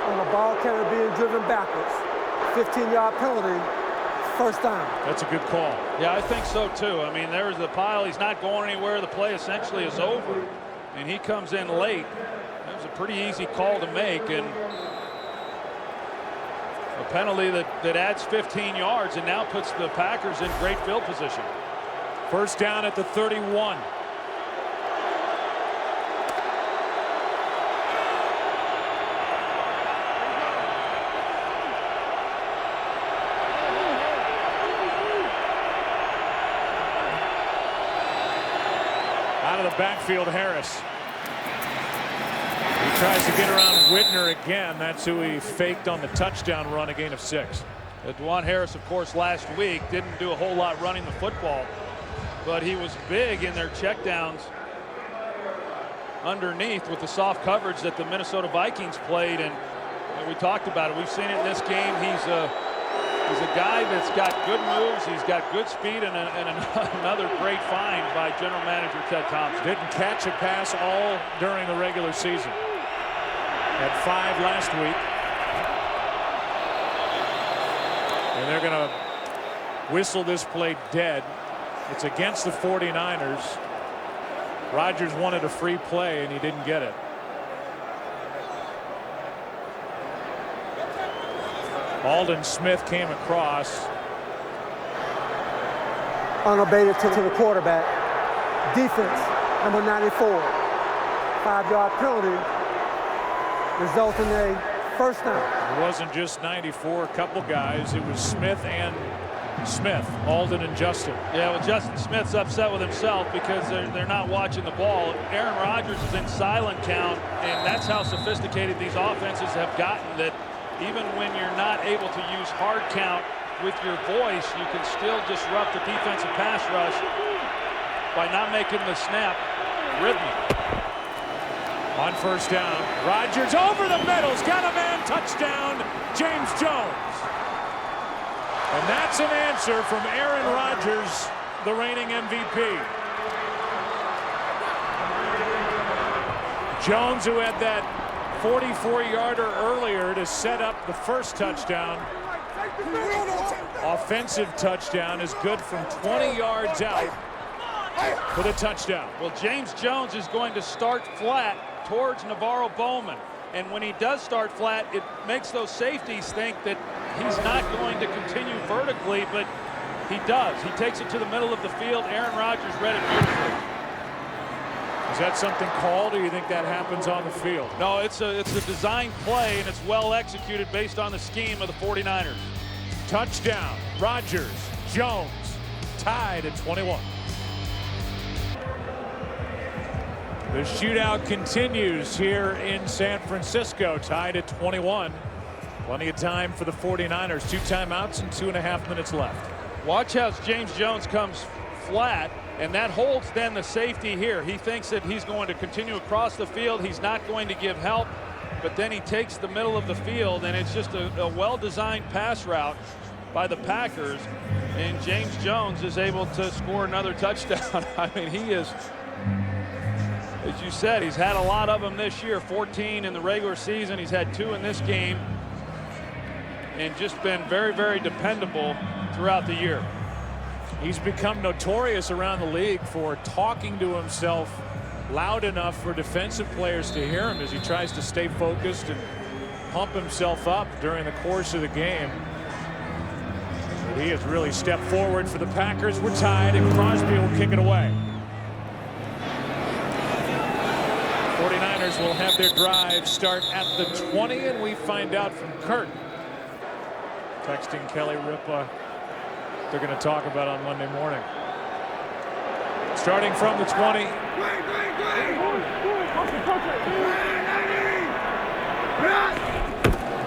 on a ball carrier being driven backwards. 15-yard penalty, first down. That's a good call. Yeah, I think so too. I mean, there's the pile. He's not going anywhere. The play essentially is over, and he comes in late. That was a pretty easy call to make, and a penalty that adds 15 yards and now puts the Packers in great field position. First down at the 31. Out of the backfield, Harris. He tries to get around Whitner again. That's who he faked on the touchdown run, a gain of 6. DeJuan Harris, of course, last week didn't do a whole lot running the football, but he was big in their checkdowns underneath with the soft coverage that the Minnesota Vikings played, and we talked about it. We've seen it in this game. He's a guy that's got good moves. He's got good speed, and another great find by general manager Ted Thompson. Didn't catch a pass all during the regular season. Had 5 last week. And they're going to whistle this play dead. It's against the 49ers. Rodgers wanted a free play, and he didn't get it. Aldon Smith came across. Unabated to the quarterback. Defense, number 94. 5-yard penalty. Result in a first down. It wasn't just 94, a couple guys. It was Smith and Smith, Aldon and Justin. Yeah, well, Justin Smith's upset with himself because they're not watching the ball. Aaron Rodgers is in silent count, and that's how sophisticated these offenses have gotten, that even when you're not able to use hard count with your voice, you can still disrupt the defensive pass rush by not making the snap rhythmic. On first down, Rodgers over the middle's got a man, touchdown, James Jones. And that's an answer from Aaron Rodgers, the reigning MVP. Jones, who had that 44-yarder earlier to set up the first touchdown. Offensive touchdown is good from 20 yards out for the touchdown. Well, James Jones is going to start flat towards Navarro Bowman. And when he does start flat, it makes those safeties think that he's not going to continue vertically, but he does. He takes it to the middle of the field. Aaron Rodgers read it beautifully. Is that something called, or you think that happens on the field? No, it's a design play, and it's well executed based on the scheme of the 49ers. Touchdown, Rodgers, Jones, tied at 21. The shootout continues here in San Francisco, tied at 21. Plenty of time for the 49ers. 2 timeouts and 2.5 minutes left. Watch how James Jones comes flat, and that holds then the safety here. He thinks that he's going to continue across the field. He's not going to give help, but then he takes the middle of the field, and it's just a well-designed pass route by the Packers, and James Jones is able to score another touchdown. I mean, he is, as you said, he's had a lot of them this year. 14 in the regular season. He's had 2 in this game, and just been very, very dependable throughout the year. He's become notorious around the league for talking to himself loud enough for defensive players to hear him as he tries to stay focused and pump himself up during the course of the game. But he has really stepped forward for the Packers. We're tied, and Crosby will kick it away. 49ers will have their drive start at the 20, and we find out from Kurt, texting Kelly Ripa, they're going to talk about on Monday morning. Starting from the 20.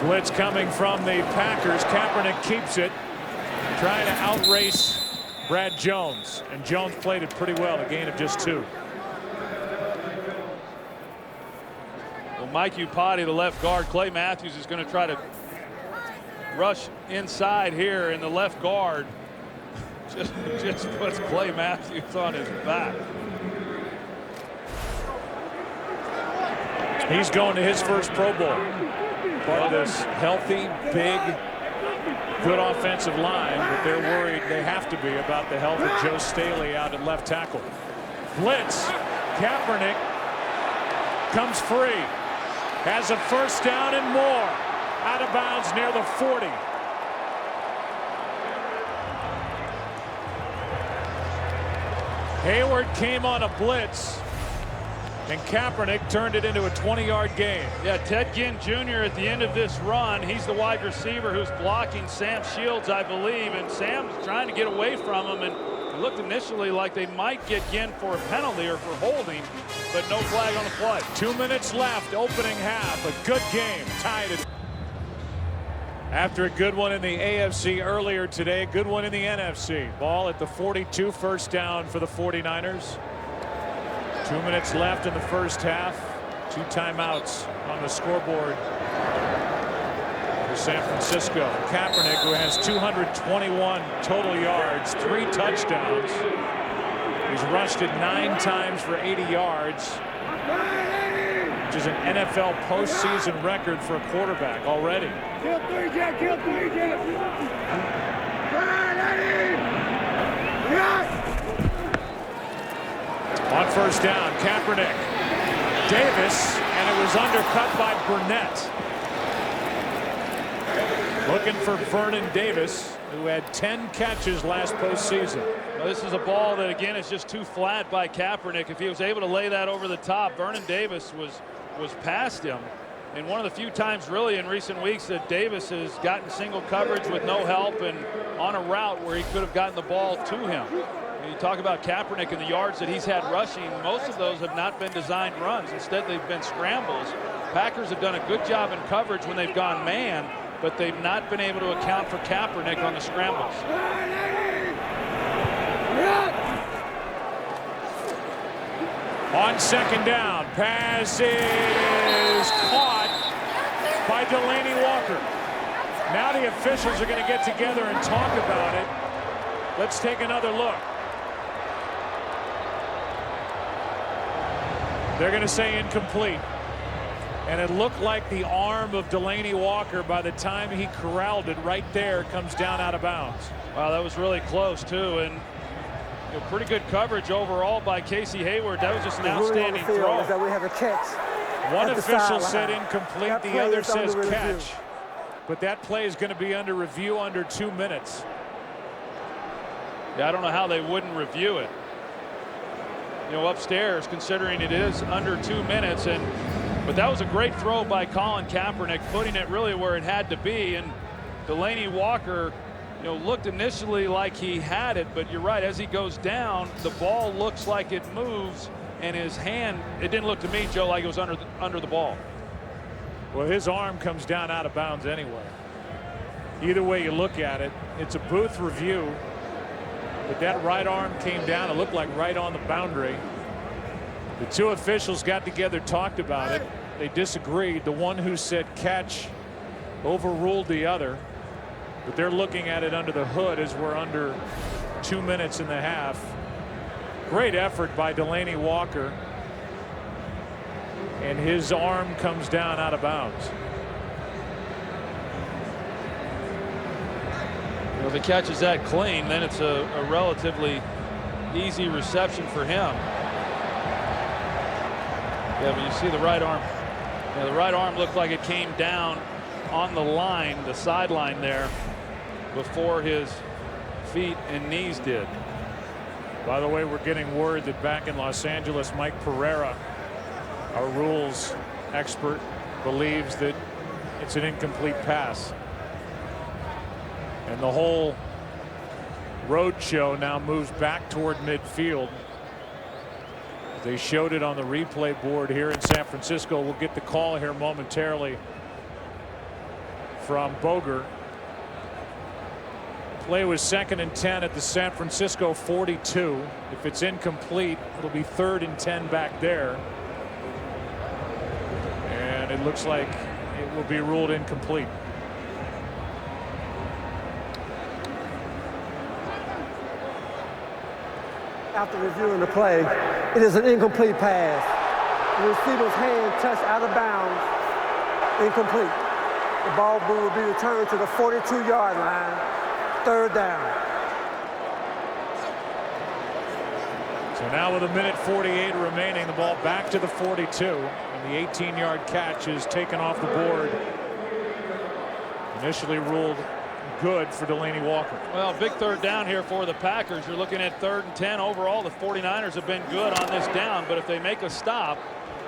Blitz coming from the Packers. Kaepernick keeps it, trying to outrace Brad Jones, and Jones played it pretty well, a gain of just 2. Well, Mike Upati, the left guard, Clay Matthews is going to try to rush inside here, and the left guard just puts Clay Matthews on his back. He's going to his first Pro Bowl. Part of this healthy, big, good offensive line, but they're worried, they have to be, about the health of Joe Staley out at left tackle. Blitz. Kaepernick comes free. Has a first down and more. Out of bounds near the 40. Hayward came on a blitz, and Kaepernick turned it into a 20-yard gain. Yeah, Ted Ginn Jr. at the end of this run, he's the wide receiver who's blocking Sam Shields, I believe, and Sam's trying to get away from him, and it looked initially like they might get Ginn for a penalty or for holding, but no flag on the play. 2 minutes left, opening half. A good game, tied it. After a good one in the AFC earlier today, good one in the NFC. Ball at the 42, first down for the 49ers. 2 minutes left in the first half. 2 timeouts on the scoreboard for San Francisco. Kaepernick, who has 221 total yards, 3 touchdowns. He's rushed it 9 times for 80 yards, which is an NFL postseason record for a quarterback already. Kill 3, Jack. Kill 3, Jack. On first down, Kaepernick. Davis, and it was undercut by Burnett. Looking for Vernon Davis, who had 10 catches last postseason. Well, this is a ball that, again, is just too flat by Kaepernick. If he was able to lay that over the top, Vernon Davis was past him. And one of the few times really in recent weeks that Davis has gotten single coverage with no help and on a route where he could have gotten the ball to him. When you talk about Kaepernick and the yards that he's had rushing, most of those have not been designed runs. Instead, they've been scrambles. Packers have done a good job in coverage when they've gone man, but they've not been able to account for Kaepernick on the scrambles. On second down, pass is caught by Delaney Walker. Now the officials are going to get together and talk about it. Let's take another look. They're going to say incomplete. And it looked like the arm of Delaney Walker, by the time he corralled it right there, comes down out of bounds. Wow, that was really close too, and pretty good coverage overall by Casey Hayward. That was just an outstanding throw. That we have a catch. One official said incomplete, the other says catch. But that play is going to be under review under 2 minutes. Yeah, I don't know how they wouldn't review it. Upstairs, considering it is under 2 minutes, but that was a great throw by Colin Kaepernick, putting it really where it had to be. And Delaney Walker, looked initially like he had it, but you're right, as he goes down, the ball looks like it moves, and his hand, it didn't look to me, Joe, like it was under the ball. Well, his arm comes down out of bounds anyway. Either way you look at it, it's a booth review. But that right arm came down. It looked like right on the boundary. The two officials got together, talked about it. They disagreed. The one who said catch overruled the other. But they're looking at it under the hood as we're under 2 minutes and a half. Great effort by Delaney Walker. And his arm comes down out of bounds. If he catches that clean, then it's a relatively easy reception for him. Yeah, but you see the right arm. Yeah, the right arm looked like it came down on the line, the sideline there, before his feet and knees did. By the way, we're getting word that back in Los Angeles, Mike Pereira, our rules expert, believes that it's an incomplete pass. And the whole road show now moves back toward midfield. They showed it on the replay board here in San Francisco. We'll get the call here momentarily from Boger. Play was 2nd and 10 at the San Francisco 42. If it's incomplete, it'll be 3rd and 10 back there. And it looks like it will be ruled incomplete. After reviewing the play, it is an incomplete pass. The receiver's hand touched out of bounds. Incomplete. The ball will be returned to the 42-yard line. 3rd down. So now with 1:48 remaining, the ball back to the 42, and the 18-yard catch is taken off the board. Initially ruled good for Delaney Walker. Well, big 3rd down here for the Packers. You're looking at 3rd and 10 overall. The 49ers have been good on this down, but if they make a stop,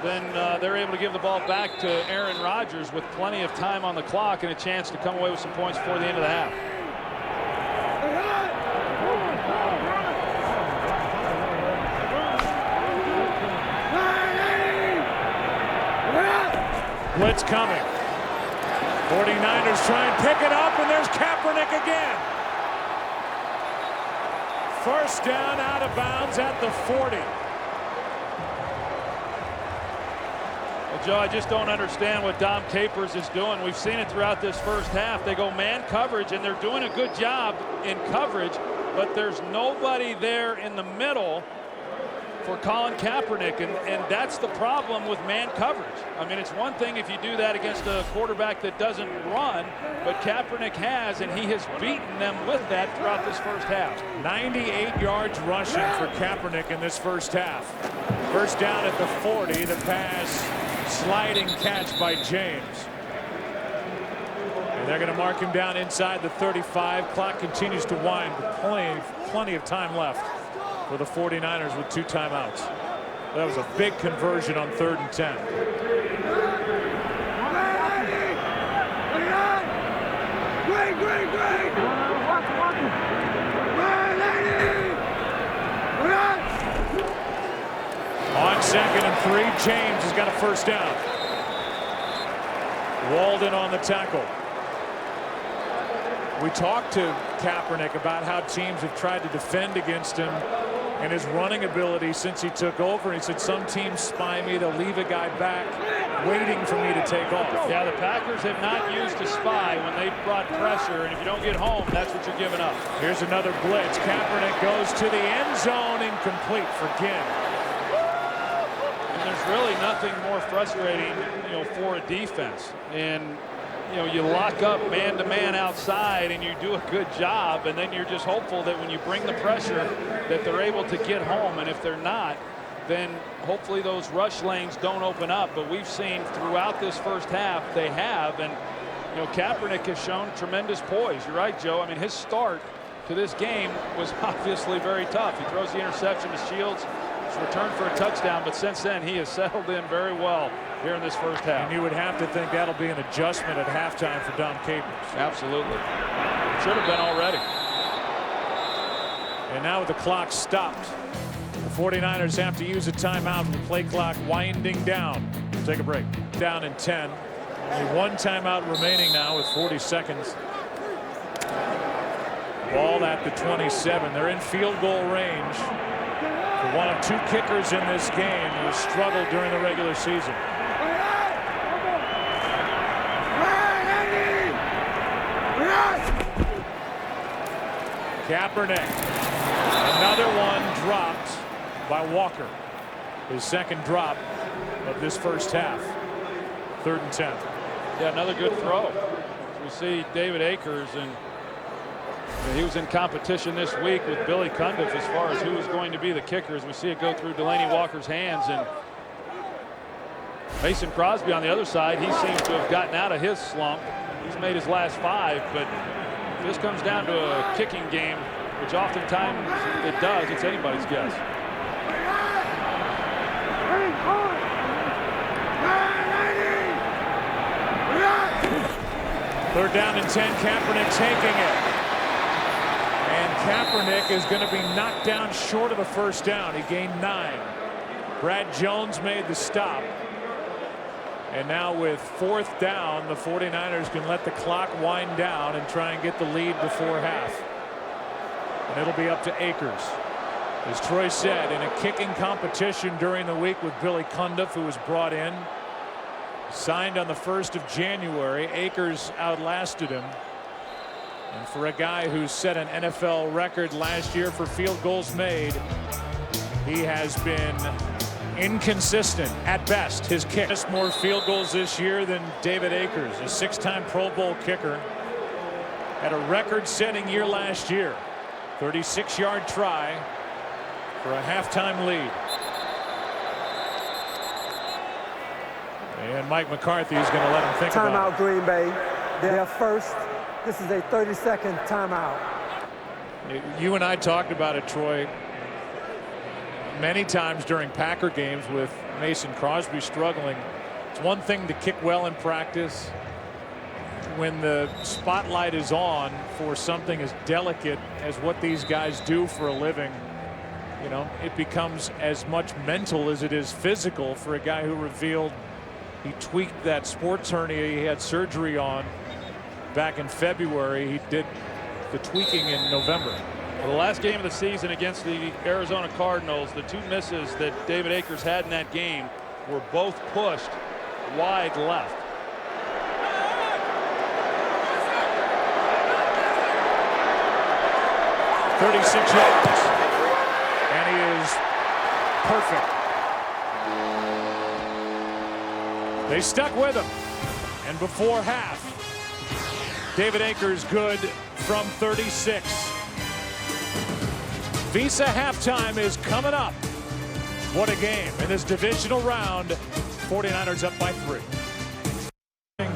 then they're able to give the ball back to Aaron Rodgers with plenty of time on the clock and a chance to come away with some points before the end of the half. Blitz coming. 49ers try and pick it up, and there's Kaepernick again. 1st down out of bounds at the 40. Well, Joe, I just don't understand what Dom Capers is doing. We've seen it throughout this first half. They go man coverage, and they're doing a good job in coverage, but there's nobody there in the middle for Colin Kaepernick, and that's the problem with man coverage. I mean, it's one thing if you do that against a quarterback that doesn't run, but Kaepernick has, and he has beaten them with that throughout this first half. 98 yards rushing for Kaepernick in this first half. 1st down at the 40. The pass, sliding catch by James. And they're going to mark him down inside the 35. Clock continues to wind, but plenty of time left for the 49ers with 2 timeouts. That was a big conversion on 3rd and 10. On 2nd and 3, James has got a 1st down. Walden on the tackle. We talked to Kaepernick about how teams have tried to defend against him and his running ability since he took over. He said, some teams spy me, they'll leave a guy back waiting for me to take off. Yeah, the Packers have not used a spy when they brought pressure, and if you don't get home, that's what you're giving up. Here's another blitz. Kaepernick goes to the end zone, incomplete for Ginn. And there's really nothing more frustrating, for a defense. And, you lock up man-to-man outside and you do a good job, and then you're just hopeful that when you bring the pressure that they're able to get home. And if they're not, then hopefully those rush lanes don't open up. But we've seen throughout this first half they have. And, Kaepernick has shown tremendous poise. You're right, Joe. I mean, his start to this game was obviously very tough. He throws the interception to Shields. It's returned for a touchdown, but since then he has settled in very well here in this first half. And you would have to think that'll be an adjustment at halftime for Dom Capers. Absolutely. Should have been already. And now with the clock stopped, the 49ers have to use a timeout with the play clock winding down. We'll take a break. Down in 10. Only one timeout remaining now with 40 seconds. Ball at the 27. They're in field goal range. For one of two kickers in this game who struggled during the regular season. Kaepernick. Another one dropped by Walker. His second drop of this first half. 3rd and 10. Yeah, another good throw. We see David Akers, and he was in competition this week with Billy Cundiff as far as who was going to be the kicker. As we see it go through Delaney Walker's hands, and Mason Crosby on the other side, he seems to have gotten out of his slump. He's made his last 5, but if this comes down to a kicking game, which oftentimes it does, it's anybody's guess. Third down and 10. Kaepernick taking it. And Kaepernick is going to be knocked down short of the first down. He gained 9. Brad Jones made the stop. And now with 4th down, the 49ers can let the clock wind down and try and get the lead before half. And it'll be up to Akers. As Troy said, in a kicking competition during the week with Billy Cundiff, who was brought in. Signed on the 1st of January. Akers outlasted him. And for a guy who set an NFL record last year for field goals made, he has been inconsistent at best. His kick has more field goals this year than David Akers, a 6-time Pro Bowl kicker. Had a record-setting year last year. 36-yard try for a halftime lead. And Mike McCarthy is going to let him think about it. Timeout, Green Bay. They're first. This is a 30-second timeout. You and I talked about it, Troy, many times during Packer games with Mason Crosby struggling. It's one thing to kick well in practice. When the spotlight is on for something as delicate as what these guys do for a living, it becomes as much mental as it is physical for a guy who revealed he tweaked that sports hernia he had surgery on back in February. He did the tweaking in November. Well, the last game of the season against the Arizona Cardinals, the 2 misses that David Akers had in that game were both pushed wide left. .36 yards, and he is perfect. They stuck with him, and before half, David Akers good from 36. Visa halftime is coming up. What a game in this divisional round. 49ers up by 3.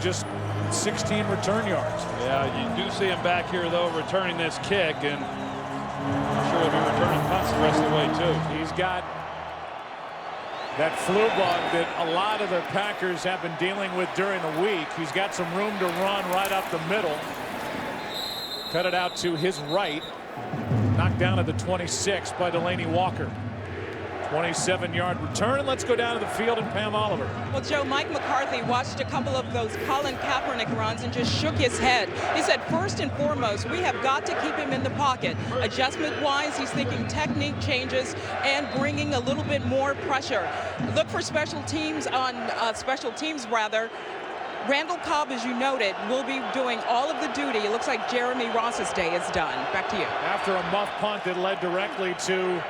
Just 16 return yards. Yeah, you do see him back here though returning this kick, and I'm sure he'll be returning punts the rest of the way too. He's got that flu bug that a lot of the Packers have been dealing with during the week. He's got some room to run right up the middle. Cut it out to his right. Knocked down at the 26 by Delaney Walker. 27-yard return, and let's go down to the field and Pam Oliver. Well, Joe, Mike McCarthy watched a couple of those Colin Kaepernick runs and just shook his head. He said, first and foremost, we have got to keep him in the pocket. Adjustment-wise, he's thinking technique changes and bringing a little bit more pressure. Look for special teams rather. Randall Cobb, as you noted, will be doing all of the duty. It looks like Jeremy Ross's day is done. Back to you. After a muff punt that led directly to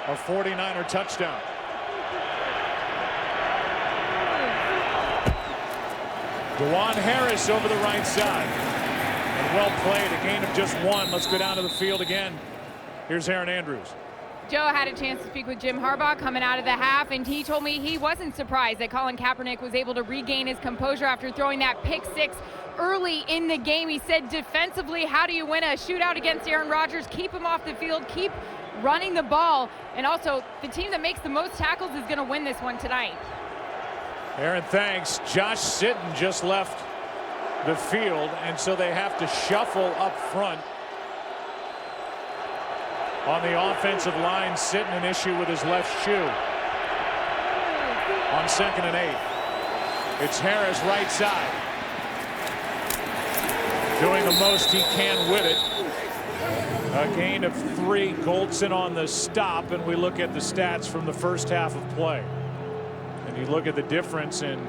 a 49er touchdown. Dewan Harris over the right side. And well played, a gain of just 1. Let's go down to the field again. Here's Aaron Andrews. Joe had a chance to speak with Jim Harbaugh coming out of the half, and he told me he wasn't surprised that Colin Kaepernick was able to regain his composure after throwing that pick 6 early in the game. He said defensively, how do you win a shootout against Aaron Rodgers? Keep him off the field, keep running the ball, and also the team that makes the most tackles is going to win this one tonight. Aaron, thanks. Josh Sitton just left the field, and so they have to shuffle up front. On the offensive line, Sitton an issue with his left shoe. On 2nd and 8. It's Harris right side. Doing the most he can with it. A gain of 3. Goldson on the stop, and we look at the stats from the first half of play. And you look at the difference in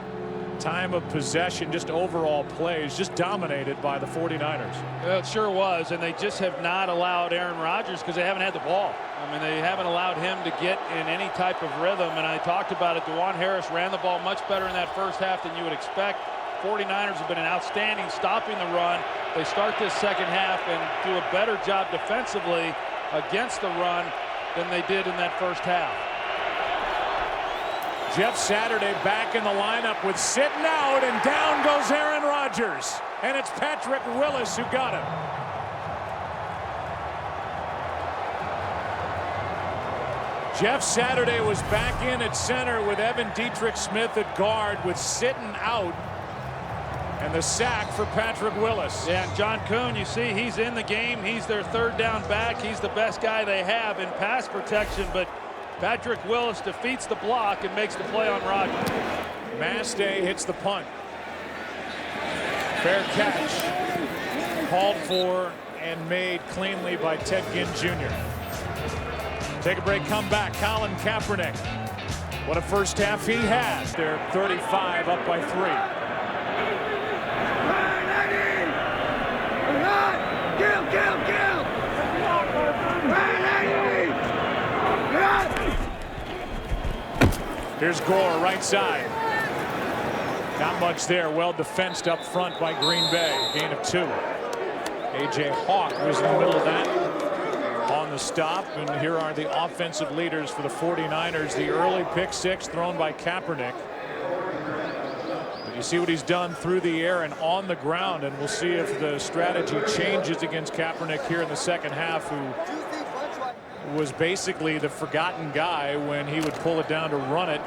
time of possession, just overall plays, just dominated by the 49ers. Well, it sure was, and they just have not allowed Aaron Rodgers because they haven't had the ball. I mean, they haven't allowed him to get in any type of rhythm, and I talked about it. Dewan Harris ran the ball much better in that first half than you would expect. 49ers have been an outstanding stopping the run. They start this second half and do a better job defensively against the run than they did in that first half. Jeff Saturday back in the lineup with Sitton out, and down goes Aaron Rodgers. And it's Patrick Willis who got him. Jeff Saturday was back in at center with Evan Dietrich Smith at guard with Sitton out. And the sack for Patrick Willis. Yeah, and John Kuhn, you see, he's in the game. He's their 3rd down back. He's the best guy they have in pass protection, but Patrick Willis defeats the block and makes the play on Rodgers. Mastay hits the punt. Fair catch. Called for and made cleanly by Ted Ginn Jr. Take a break, come back. Colin Kaepernick. What a first half he had. They're 35 up by 3. Here's Gore, right side. Not much there. Well defensed up front by Green Bay. Gain of 2. A.J. Hawk was in the middle of that on the stop. And here are the offensive leaders for the 49ers. The early pick 6 thrown by Kaepernick. But you see what he's done through the air and on the ground. And we'll see if the strategy changes against Kaepernick here in the second half, who was basically the forgotten guy when he would pull it down to run it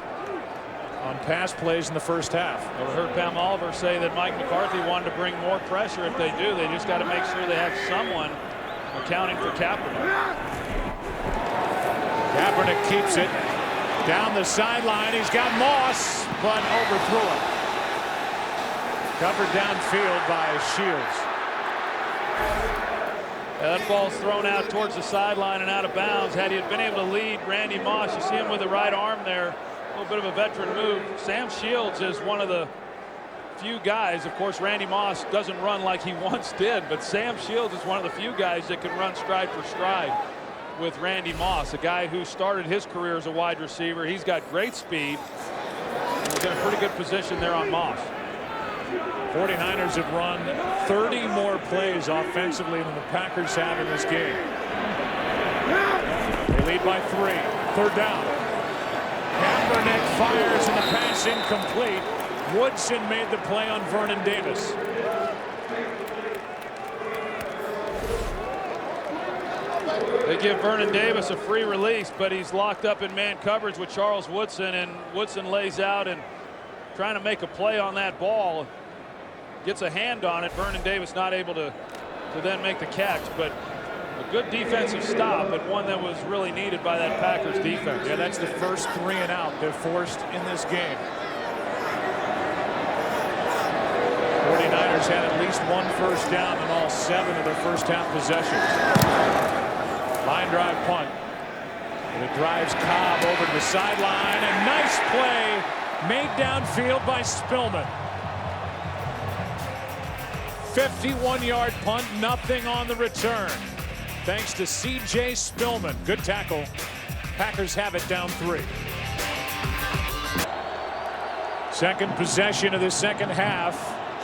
on pass plays in the first half. I heard Pam Oliver say that Mike McCarthy wanted to bring more pressure. If they do, they just got to make sure they have someone accounting for Kaepernick. Kaepernick keeps it down the sideline. He's got Moss, but overthrew it. Covered downfield by Shields. That ball's thrown out towards the sideline and out of bounds. Had he been able to lead Randy Moss, you see him with the right arm there. A little bit of a veteran move. Sam Shields is one of the few guys. Of course, Randy Moss doesn't run like he once did, but Sam Shields is one of the few guys that can run stride for stride with Randy Moss, a guy who started his career as a wide receiver. He's got great speed. He's in a pretty good position there on Moss. 49ers have run 30 more plays offensively than the Packers have in this game. They lead by 3. 3rd down. Kaepernick fires and the pass incomplete. Woodson made the play on Vernon Davis. They give Vernon Davis a free release, but he's locked up in man coverage with Charles Woodson, and Woodson lays out and trying to make a play on that ball. Gets a hand on it. Vernon Davis not able to then make the catch, but a good defensive stop, and one that was really needed by that Packers defense. Yeah, that's the first 3 and out they've forced in this game. 49ers had at least 1 first down in all 7 of their first half possessions. Line drive punt. And it drives Cobb over to the sideline, and nice play made downfield by Spillman. 51-yard punt, nothing on the return. Thanks to C.J. Spillman. Good tackle. Packers have it down 3. Second possession of the second half.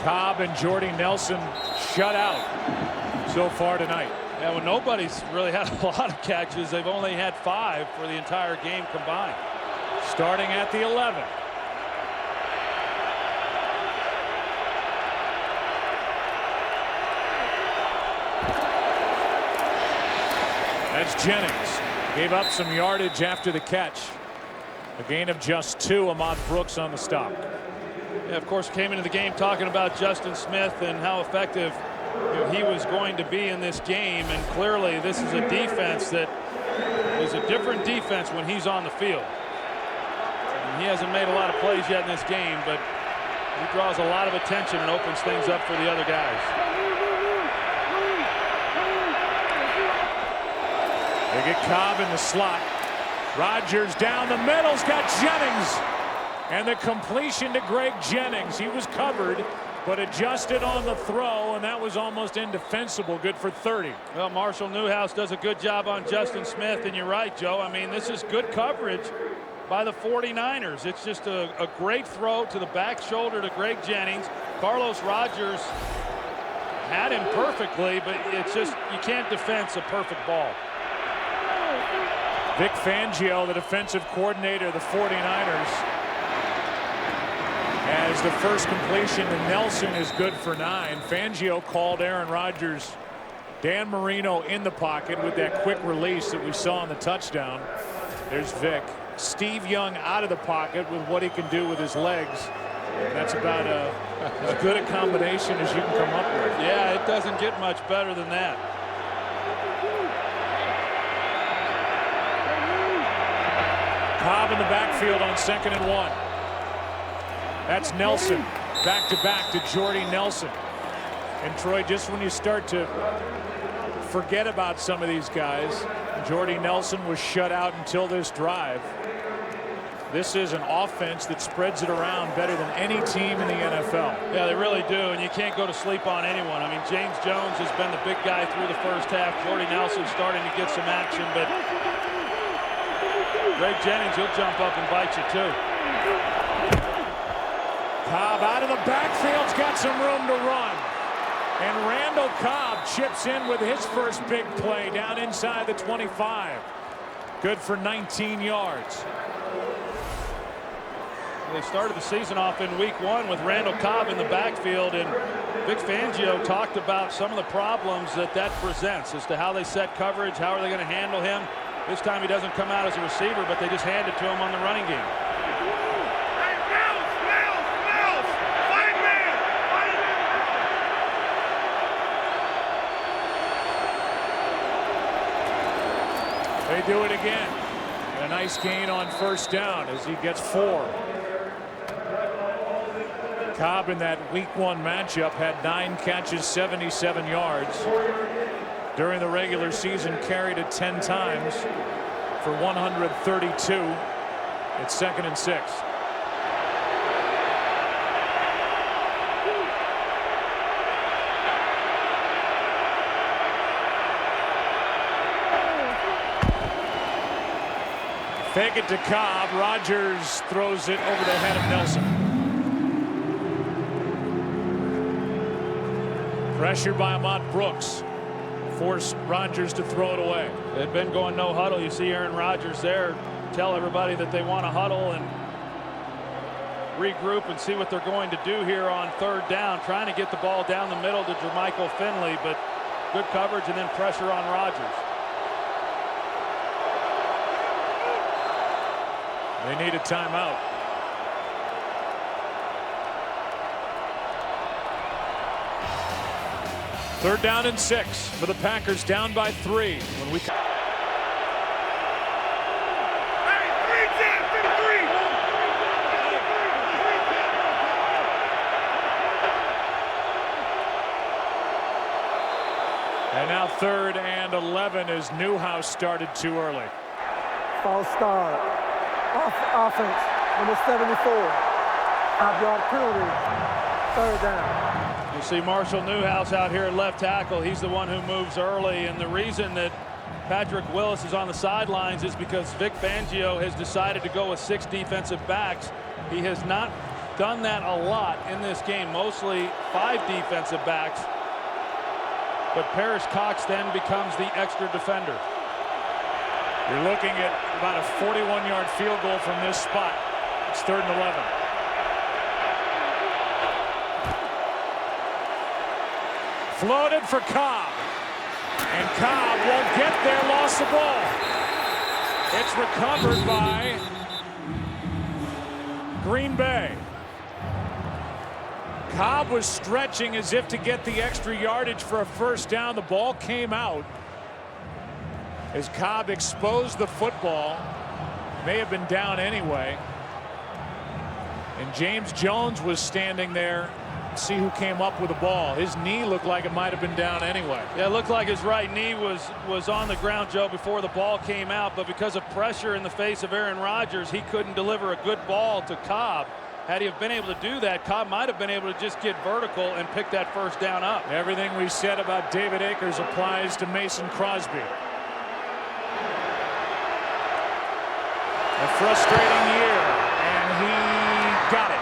Cobb and Jordy Nelson shut out so far tonight. Yeah, well, nobody's really had a lot of catches. They've only had 5 for the entire game combined. Starting at the 11. That's Jennings. Gave up some yardage after the catch. A gain of just 2. Ahmad Brooks on the stop. Yeah, of course, came into the game talking about Justin Smith and how effective he was going to be in this game, and clearly this is a defense that is a different defense when he's on the field. And he hasn't made a lot of plays yet in this game, but he draws a lot of attention and opens things up for the other guys. They get Cobb in the slot. Rodgers down the middle's got Jennings. And the completion to Greg Jennings. He was covered, but adjusted on the throw, and that was almost indefensible. Good for 30. Well, Marshall Newhouse does a good job on Justin Smith, and you're right, Joe. I mean, this is good coverage by the 49ers. It's just a great throw to the back shoulder to Greg Jennings. Carlos Rodgers had him perfectly, but it's just you can't defense a perfect ball. Vic Fangio, the defensive coordinator of the 49ers, as the first completion to Nelson is good for 9. Fangio called Aaron Rodgers, Dan Marino in the pocket with that quick release that we saw on the touchdown. There's Vic. Steve Young out of the pocket with what he can do with his legs. That's about as good a combination as you can come up with. Yeah, it doesn't get much better than that. Cobb in the backfield on 2nd and 1. That's Nelson. Back to back to Jordy Nelson. And Troy, just when you start to forget about some of these guys, Jordy Nelson was shut out until this drive. This is an offense that spreads it around better than any team in the NFL. Yeah, they really do, and you can't go to sleep on anyone. I mean, James Jones has been the big guy through the first half. Jordy Nelson's starting to get some action, but Greg Jennings, he'll jump up and bite you too. Cobb out of the backfield's got some room to run. And Randall Cobb chips in with his first big play down inside the 25. Good for 19 yards. They started the season off in week 1 with Randall Cobb in the backfield, and Vic Fangio talked about some of the problems that presents as to how they set coverage, how are they going to handle him. This time he doesn't come out as a receiver, but they just hand it to him on the running game. They do it again. And a nice gain on first down as he gets 4. Cobb in that week 1 matchup had 9 catches, 77 yards. During the regular season, carried it 10 times for 132. It's 2nd and 6. Fake it to Cobb. Rodgers throws it over the head of Nelson. Pressure by Ahmad Brooks. Forced Rodgers to throw it away. They've been going no huddle. You see Aaron Rodgers there tell everybody that they want to huddle and regroup and see what they're going to do here on 3rd down, trying to get the ball down the middle to Jermichael Finley, but good coverage and then pressure on Rodgers. They need a timeout. Third down and 6 for the Packers, down by 3. When we and now 3rd and 11 as Newhouse started too early. False start. Offense, number 74. 5-yard penalty. 3rd down. You see Marshall Newhouse out here at left tackle. He's the one who moves early, and the reason that Patrick Willis is on the sidelines is because Vic Fangio has decided to go with 6 defensive backs. He has not done that a lot in this game, mostly 5 defensive backs. But Parrish Cox then becomes the extra defender. You're looking at about a 41-yard field goal from this spot. It's 3rd and 11. Floated for Cobb. And Cobb won't get there, lost the ball. It's recovered by Green Bay. Cobb was stretching as if to get the extra yardage for a first down. The ball came out as Cobb exposed the football. May have been down anyway. And James Jones was standing there. See who came up with the ball. His knee looked like it might have been down anyway. Yeah, it looked like his right knee was on the ground, Joe, before the ball came out. But because of pressure in the face of Aaron Rodgers, he couldn't deliver a good ball to Cobb. Had he have been able to do that, Cobb might have been able to just get vertical and pick that first down up. Everything we said about David Akers applies to Mason Crosby. A frustrating year, and he got it.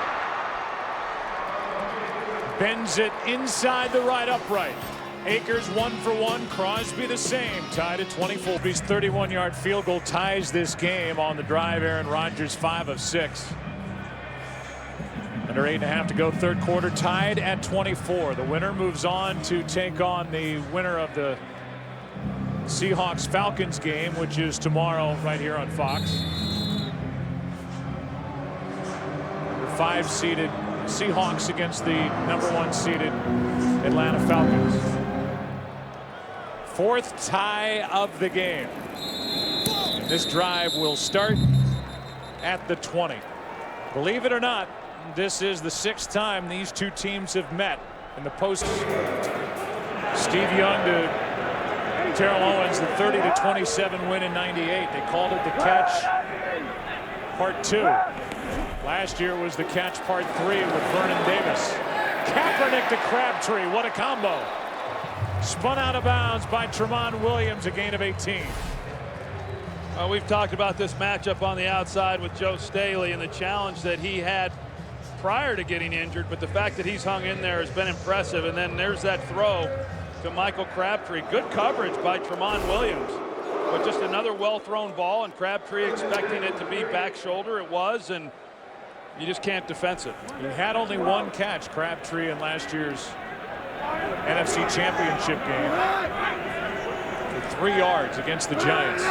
Bends it inside the right upright. Akers 1 for 1. Crosby the same. Tied at 24. His 31-yard field goal ties this game on the drive. Aaron Rodgers 5 of 6. Under 8.5 to go, 3rd quarter, tied at 24. The winner moves on to take on the winner of the Seahawks-Falcons game, which is tomorrow right here on Fox. The 5-seeded Seahawks against the number 1 seeded Atlanta Falcons. 4th tie of the game. And this drive will start at the 20. Believe it or not, this is the 6th time these two teams have met in the post. Steve Young to Terrell Owens, the 30-27 win in '98. They called it the catch part 2. Last year was the catch part 3 with Vernon Davis. Kaepernick to Crabtree. What a combo. Spun out of bounds by Tramon Williams, a gain of 18. We've talked about this matchup on the outside with Joe Staley and the challenge that he had prior to getting injured, but the fact that he's hung in there has been impressive. And then there's that throw to Michael Crabtree. Good coverage by Tramon Williams, but just another well-thrown ball, and Crabtree expecting it to be back shoulder. It was, and you just can't defense it. He had only 1 catch, Crabtree, in last year's NFC Championship game. For 3 yards against the Giants.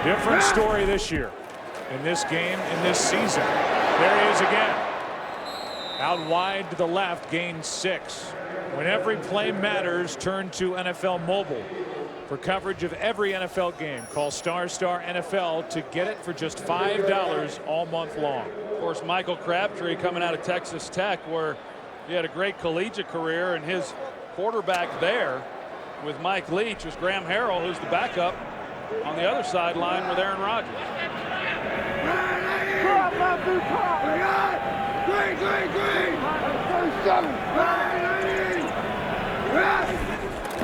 Different story this year. In this game, in this season. There he is again. Out wide to the left, gain 6. When every play matters, turn to NFL Mobile. For coverage of every NFL game, call ** NFL to get it for just $5 all month long. Of course, Michael Crabtree coming out of Texas Tech, where he had a great collegiate career, and his quarterback there with Mike Leach was Graham Harrell, who's the backup on the other sideline with Aaron Rodgers.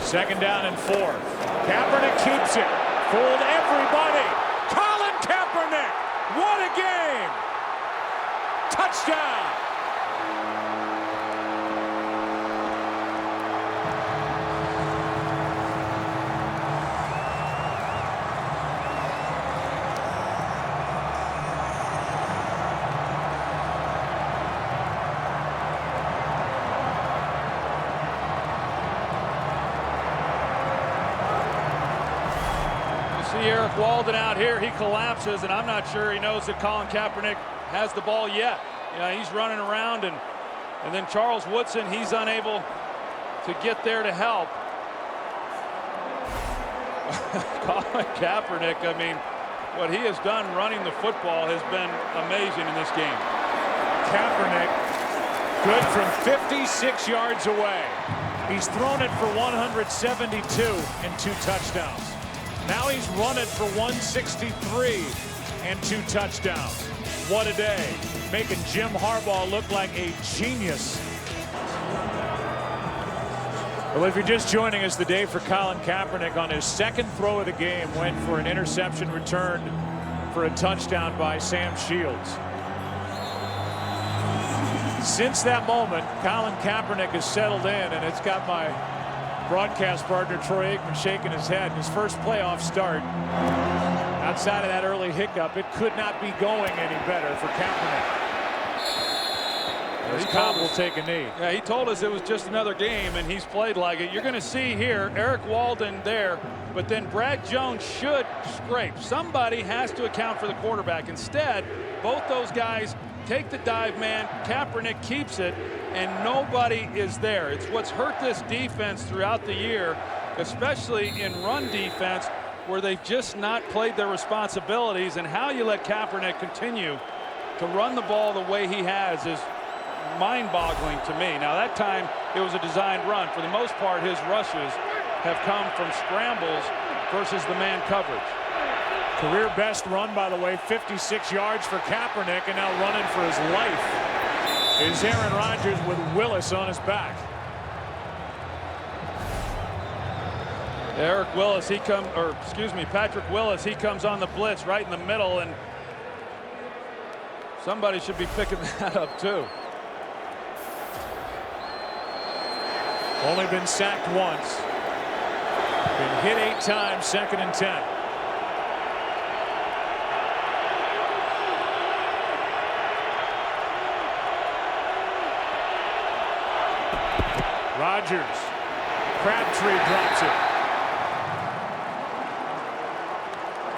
Second down and 4. Kaepernick keeps it. Fooled everybody. Colin Kaepernick. What a game. Touchdown. Eric Walden out here, he collapses, and I'm not sure he knows that Colin Kaepernick has the ball yet. He's running around, and then Charles Woodson, he's unable to get there to help. Colin Kaepernick, I mean, what he has done running the football has been amazing in this game. Kaepernick, good from 56 yards away. He's thrown it for 172 and 2 touchdowns. Now he's run it for 163 and 2 touchdowns. What a day. Making Jim Harbaugh look like a genius. Well, if you're just joining us, the day for Colin Kaepernick on his 2nd throw of the game went for an interception returned for a touchdown by Sam Shields. Since that moment, Colin Kaepernick has settled in, and it's got my broadcast partner Troy Aikman shaking his head. His first playoff start, outside of that early hiccup, it could not be going any better for Kaepernick. As Cobb will take a knee. Yeah, he told us it was just another game, and he's played like it. You're going to see here Eric Walden there, but then Brad Jones should scrape. Somebody has to account for the quarterback. Instead, both those guys take the dive man. Kaepernick keeps it, and nobody is there. It's what's hurt this defense throughout the year, especially in run defense, where they've just not played their responsibilities. And how you let Kaepernick continue to run the ball the way he has is mind-boggling to me. Now, that time it was a designed run. For the most part, his rushes have come from scrambles versus the man coverage. Career best run, by the way, 56 yards for Kaepernick, and now running for his life is Aaron Rodgers with Willis on his back. Patrick Willis, he comes on the blitz right in the middle, and somebody should be picking that up too. Only been sacked once. Been hit 8 times, 2nd and 10. Rodgers. Crabtree drops it.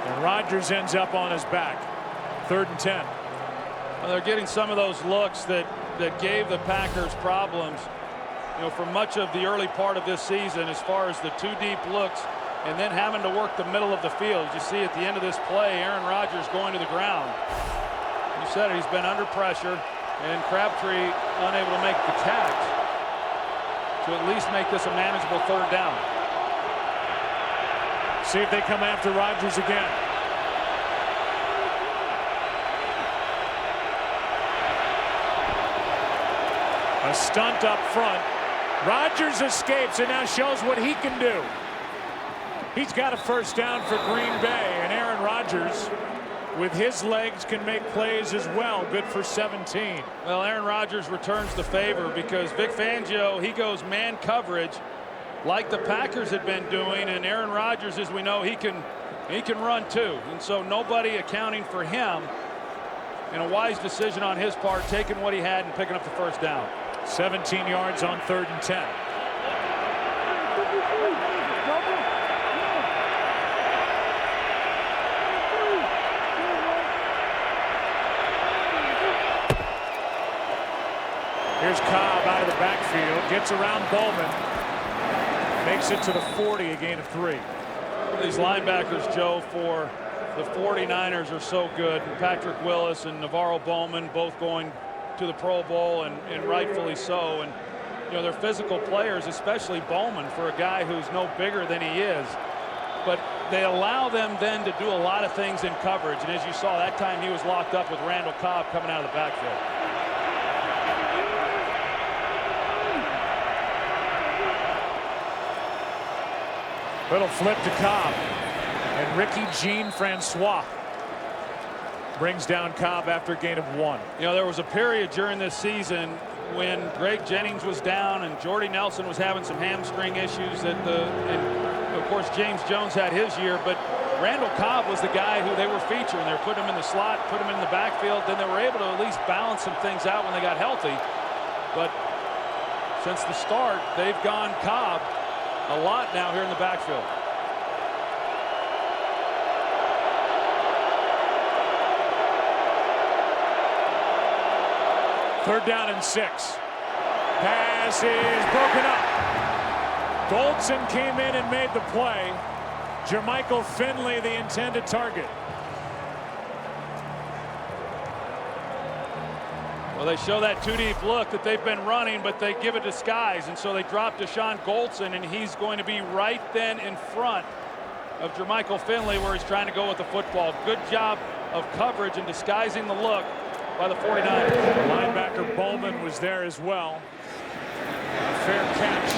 And Rodgers ends up on his back. 3rd and 10. Well, they're getting some of those looks that gave the Packers problems, you know, for much of the early part of this season, as far as the 2 deep looks and then having to work the middle of the field. You see at the end of this play, Aaron Rodgers going to the ground. You said it, he's been under pressure, and Crabtree unable to make the catch to at least make this a manageable 3rd down. See if they come after Rodgers again. A stunt up front. Rodgers escapes and now shows what he can do. He's got a 1st down for Green Bay, and Aaron Rodgers, with his legs, can make plays as well. Good for 17. Well, Aaron Rodgers returns the favor because Vic Fangio, he goes man coverage like the Packers had been doing, and Aaron Rodgers, as we know, he can run too, and so nobody accounting for him. And a wise decision on his part, taking what he had and picking up the 1st down. 17 yards on 3rd and 10. Here's Cobb out of the backfield, gets around Bowman, makes it to the 40, a gain of 3. These linebackers, Joe, for the 49ers are so good. Patrick Willis and Navarro Bowman both going to the Pro Bowl, and rightfully so. And you know, they're physical players, especially Bowman, for a guy who's no bigger than he is. But they allow them then to do a lot of things in coverage. And as you saw, that time he was locked up with Randall Cobb coming out of the backfield. Little flip to Cobb, and Ricky Jean-Francois brings down Cobb after a gain of 1. You know, there was a period during this season when Greg Jennings was down and Jordy Nelson was having some hamstring issues, and of course James Jones had his year, but Randall Cobb was the guy who they were featuring. They were putting him in the slot, put him in the backfield, then they were able to at least balance some things out when they got healthy. But since the start, they've gone Cobb a lot now here in the backfield. Third down and 6. Pass is broken up. Goldson came in and made the play. Jermichael Finley, the intended target. Well, they show that 2-deep look that they've been running, but they give it disguise, and so they drop Deshaun Goldson, and he's going to be right then in front of Jermichael Finley where he's trying to go with the football. Good job of coverage and disguising the look by the 49ers. The linebacker Bowman was there as well. A fair catch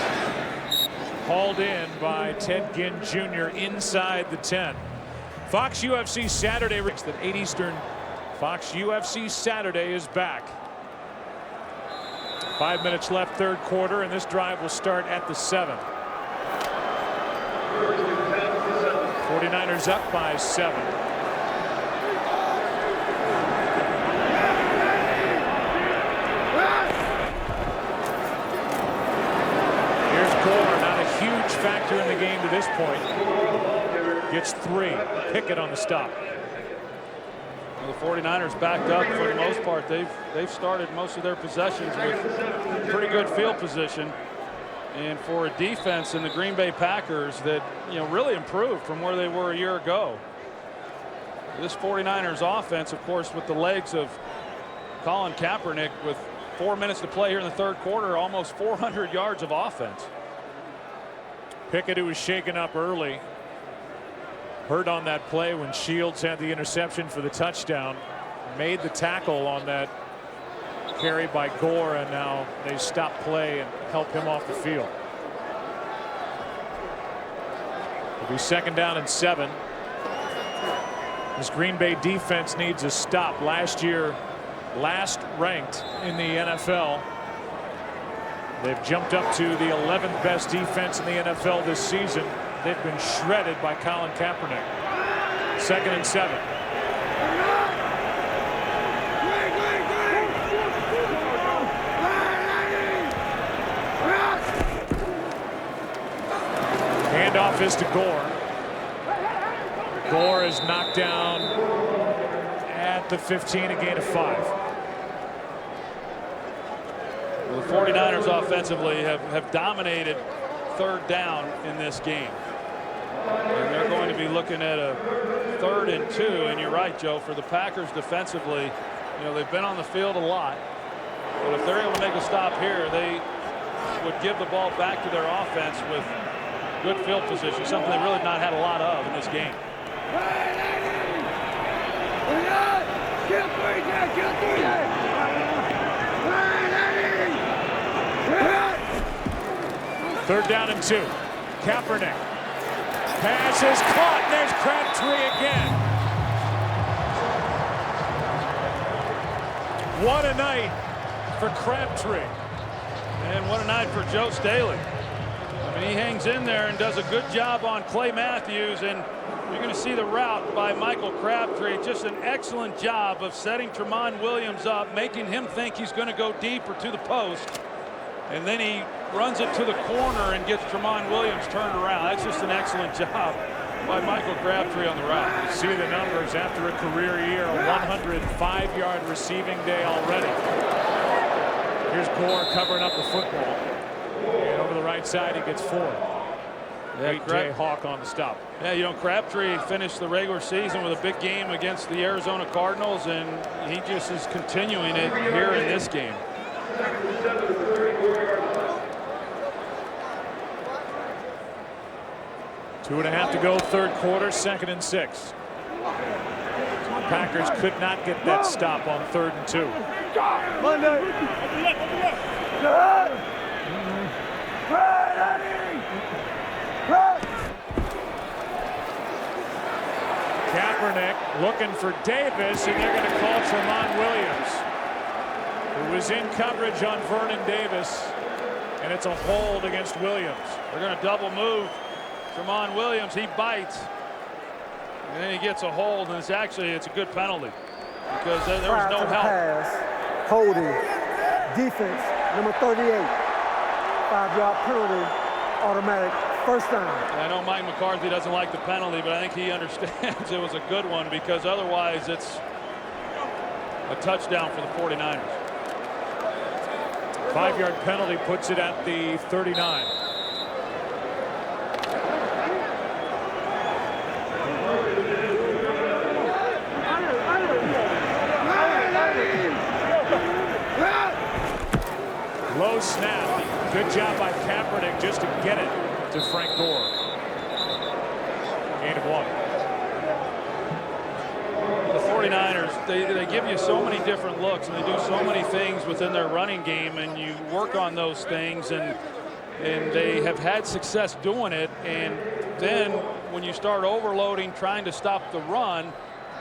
hauled in by Ted Ginn Jr. inside the 10. Fox UFC Saturday at 8 Eastern. Fox UFC Saturday is back. 5 minutes left, third quarter, and this drive will start at the 7. 49ers up by 7. Here's Gore, not a huge factor in the game to this point. Gets 3. Pickett on the stop. Well, the 49ers backed up for the most part. They've started most of their possessions with pretty good field position. And for a defense in the Green Bay Packers that, really improved from where they were a year ago. This 49ers offense, of course, with the legs of Colin Kaepernick, with 4 minutes to play here in the third quarter, almost 400 yards of offense. Pickett, who was shaken up early, hurt on that play when Shields had the interception for the touchdown, made the tackle on that carry by Gore, and now they stop play and help him off the field. It'll be 2nd down and 7. This Green Bay defense needs a stop. Last year, last ranked in the NFL. They've jumped up to the 11th best defense in the NFL this season. They've been shredded by Colin Kaepernick. 2nd and 7. Handoff is to Gore. Gore is knocked down at the 15, a gain of 5. Well, the 49ers offensively have dominated third down in this game. And they're going to be looking at a 3rd and 2. And you're right, Joe, for the Packers defensively, they've been on the field a lot. But if they're able to make a stop here, they would give the ball back to their offense with good field position, something they've really not had a lot of in this game. Third down and 2. Kaepernick. Pass is caught. There's Crabtree again. What a night for Crabtree. And what a night for Joe Staley. I mean, he hangs in there and does a good job on Clay Matthews, and you're going to see the route by Michael Crabtree. Just an excellent job of setting Tramon Williams up, making him think he's going to go deep or to the post. And then he runs it to the corner and gets Tramon Williams turned around. That's just an excellent job by Michael Crabtree on the route. You see the numbers after a career year, a 105-yard receiving day already. Here's Gore covering up the football. And over the right side, he gets 4. A.J. Hawk on the stop. Yeah, Crabtree finished the regular season with a big game against the Arizona Cardinals, and he just is continuing it here in this game. Two and a half to go, third quarter, 2nd and 6. The Packers could not get that stop on 3rd and 2. Kaepernick looking for Davis, and they're going to call Tramon Williams, who was in coverage on Vernon Davis, and it's a hold against Williams. They're going to double move Tramon Williams. He bites, and then he gets a hold, and it's a good penalty because there was no help. Pass, holding, defense, number 38, 5-yard penalty, automatic. First down. I know Mike McCarthy doesn't like the penalty, but I think he understands it was a good one because otherwise it's a touchdown for the 49ers. 5-yard penalty puts it at the 39. Low snap. Good job by Kaepernick just to get it to Frank Gore. Gain of 1. The 49ers, they give you so many different looks, and they do so many things within their running game, and you work on those things, and they have had success doing it. And then when you start overloading, trying to stop the run,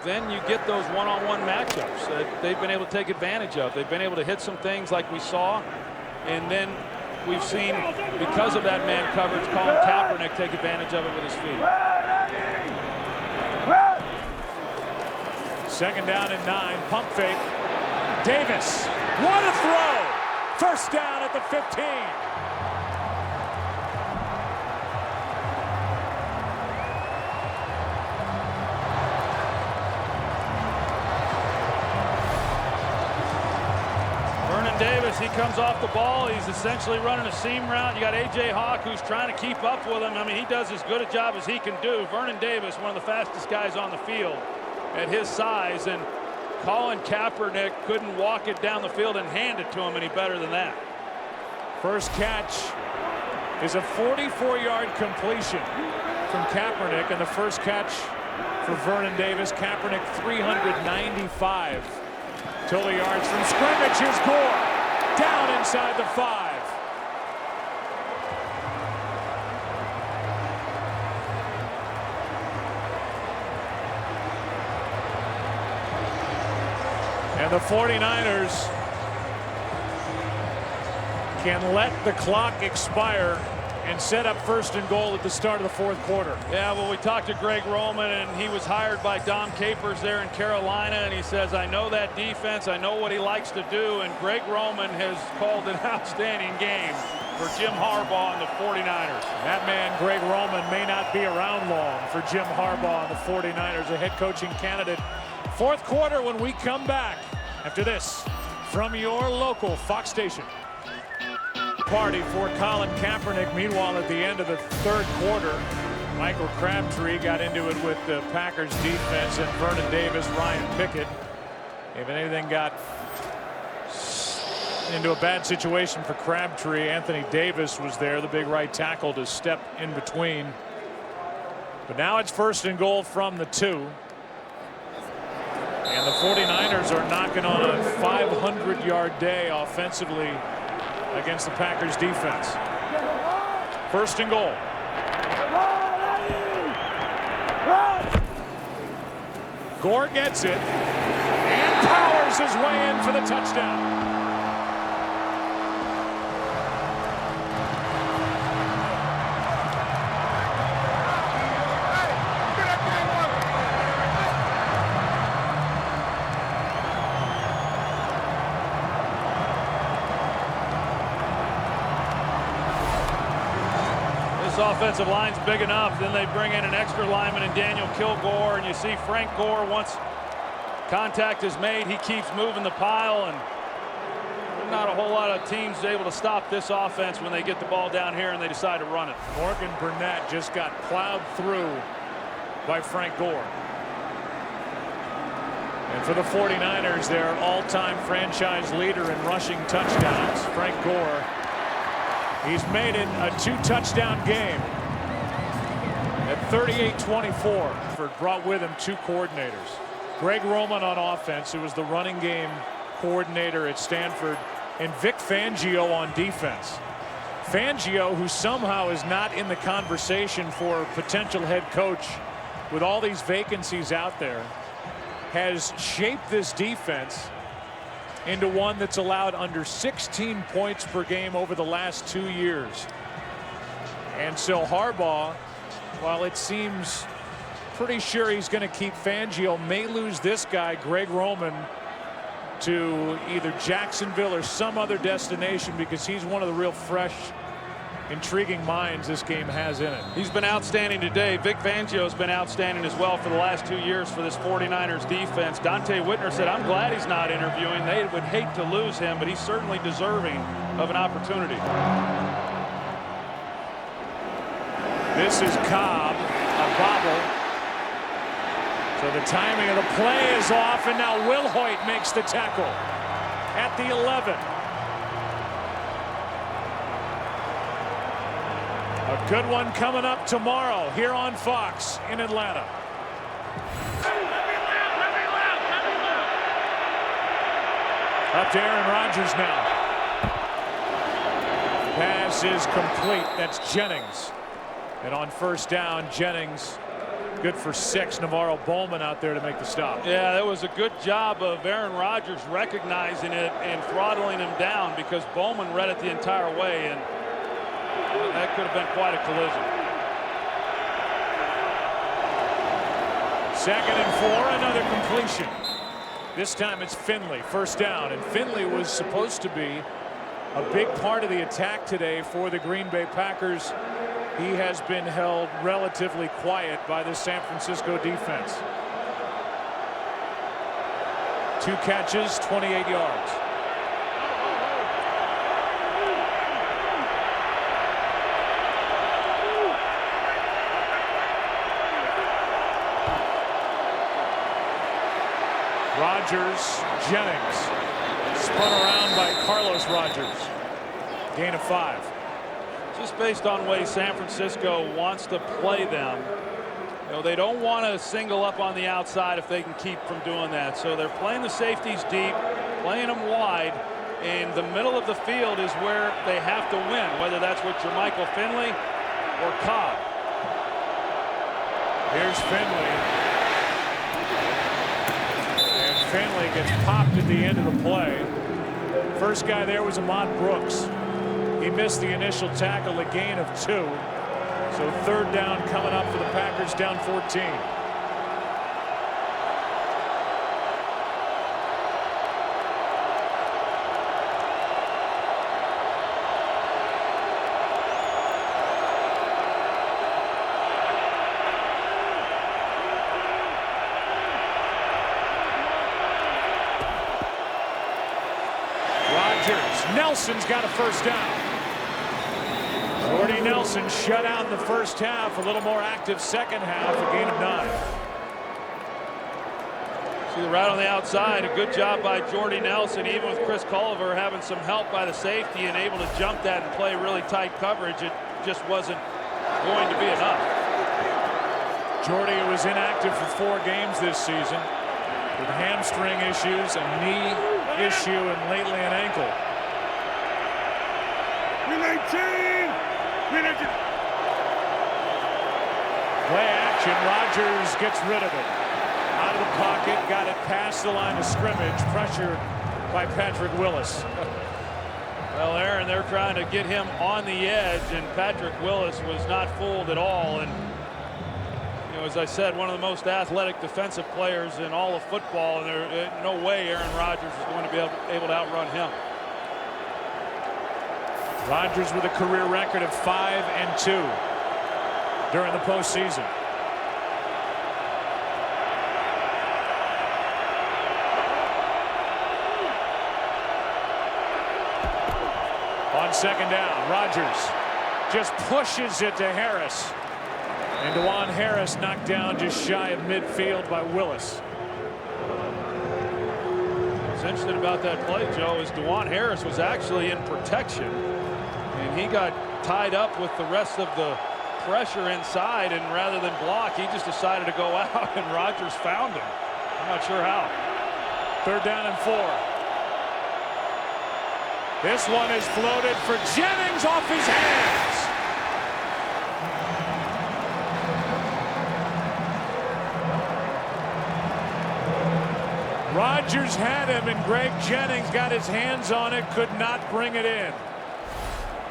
then you get those one-on-one matchups that they've been able to take advantage of. They've been able to hit some things like we saw And then we've seen, because of that man coverage, Colin Kaepernick take advantage of it with his feet. 2nd down and 9. Pump fake. Davis. What a throw! 1st down at the 15. Davis, he comes off the ball. He's essentially running a seam route. You got A.J. Hawk, who's trying to keep up with him. I mean, he does as good a job as he can do. Vernon Davis, one of the fastest guys on the field at his size, and Colin Kaepernick couldn't walk it down the field and hand it to him any better than that. First catch is a 44-yard completion from Kaepernick, and the first catch for Vernon Davis. Kaepernick 395 total yards from scrimmage. Here's Gore down inside the 5. And the 49ers can let the clock expire and set up 1st and goal at the start of the 4th quarter. Yeah, well, we talked to Greg Roman, and he was hired by Dom Capers there in Carolina, and he says, I know that defense, I know what he likes to do, and Greg Roman has called an outstanding game for Jim Harbaugh and the 49ers. That man, Greg Roman, may not be around long for Jim Harbaugh and the 49ers, a head coaching candidate. 4th quarter when we come back after this from your local Fox station. Party for Colin Kaepernick. Meanwhile, at the end of the 3rd quarter, Michael Crabtree got into it with the Packers defense and Vernon Davis, Ryan Pickett. If anything got into a bad situation for Crabtree, Anthony Davis was there, the big right tackle, to step in between. But now it's 1st and goal from the 2. And the 49ers are knocking on a 500-yard day offensively against the Packers defense. 1st and goal. Gore gets it and powers his way in for the touchdown. Offensive line's big enough. Then they bring in an extra lineman in Daniel Kilgore, and you see Frank Gore, once contact is made, he keeps moving the pile, and not a whole lot of teams able to stop this offense when they get the ball down here and they decide to run it. Morgan Burnett just got plowed through by Frank Gore. And for the 49ers, their all-time franchise leader in rushing touchdowns, Frank Gore, he's made it a 2-touchdown game at 38-24. Brought with him 2 coordinators. Greg Roman on offense, who was the running game coordinator at Stanford, and Vic Fangio on defense. Fangio, who somehow is not in the conversation for potential head coach with all these vacancies out there, has shaped this defense into one that's allowed under 16 points per game over the last 2 years. And so Harbaugh, while it seems pretty sure he's going to keep Fangio, may lose this guy, Greg Roman, to either Jacksonville or some other destination, because he's one of the real fresh, intriguing minds this game has in it. He's been outstanding today. Vic Fangio's been outstanding as well for the last 2 years for this 49ers defense. Dante Whitner said, I'm glad he's not interviewing. They would hate to lose him, but he's certainly deserving of an opportunity. This is Cobb, a bobble. So the timing of the play is off, and now Will Hoyt makes the tackle at the 11. A good one coming up tomorrow here on Fox in Atlanta. Up to Aaron Rodgers now. Pass is complete. That's Jennings. And on first down, Jennings Good for 6. Navarro Bowman out there to make the stop. Yeah, that was a good job of Aaron Rodgers recognizing it and throttling him down, because Bowman read it the entire way, and that could have been quite a collision. 2nd and 4, another completion. This time it's Finley, first down, and Finley was supposed to be a big part of the attack today for the Green Bay Packers. He has been held relatively quiet by the San Francisco defense. 2 catches, 28 yards. Rodgers, Jennings, spun around by Carlos Rodgers. Gain of 5. Just based on the way San Francisco wants to play them, you know, they don't want to single up on the outside if they can keep from doing that. So they're playing the safeties deep, playing them wide, and the middle of the field is where they have to win, whether that's with Jermichael Finley or Cobb. Here's Finley. And Finley gets popped at the end of the play. First guy there was Ahmad Brooks. He missed the initial tackle, a gain of 2. So 3rd down coming up for the Packers, down 14. Nelson's got a first down. Jordy Nelson shut out in the first half, a little more active second half, a gain of 9. See the route on the outside, a good job by Jordy Nelson, even with Chris Culliver having some help by the safety and able to jump that and play really tight coverage. It just wasn't going to be enough. Jordy was inactive for 4 games this season with hamstring issues, a knee issue, and lately an ankle. Play action. Rodgers gets rid of it. Out of the pocket, got it past the line of scrimmage, pressured by Patrick Willis. Well, Aaron, they're trying to get him on the edge, and Patrick Willis was not fooled at all. And you know, as I said, one of the most athletic defensive players in all of football, and there's no way Aaron Rodgers is going to be able to outrun him. Rodgers with a career record of 5-2 during the postseason. On 2nd down, Rodgers just pushes it to Harris. And DeJuan Harris knocked down just shy of midfield by Willis. What's interesting about that play, Joe, is DeJuan Harris was actually in protection. And he got tied up with the rest of the pressure inside, and rather than block, he just decided to go out, and Rodgers found him. I'm not sure how. 3rd down and 4. This one is floated for Jennings off his hands. Rodgers had him, and Greg Jennings got his hands on it, could not bring it in.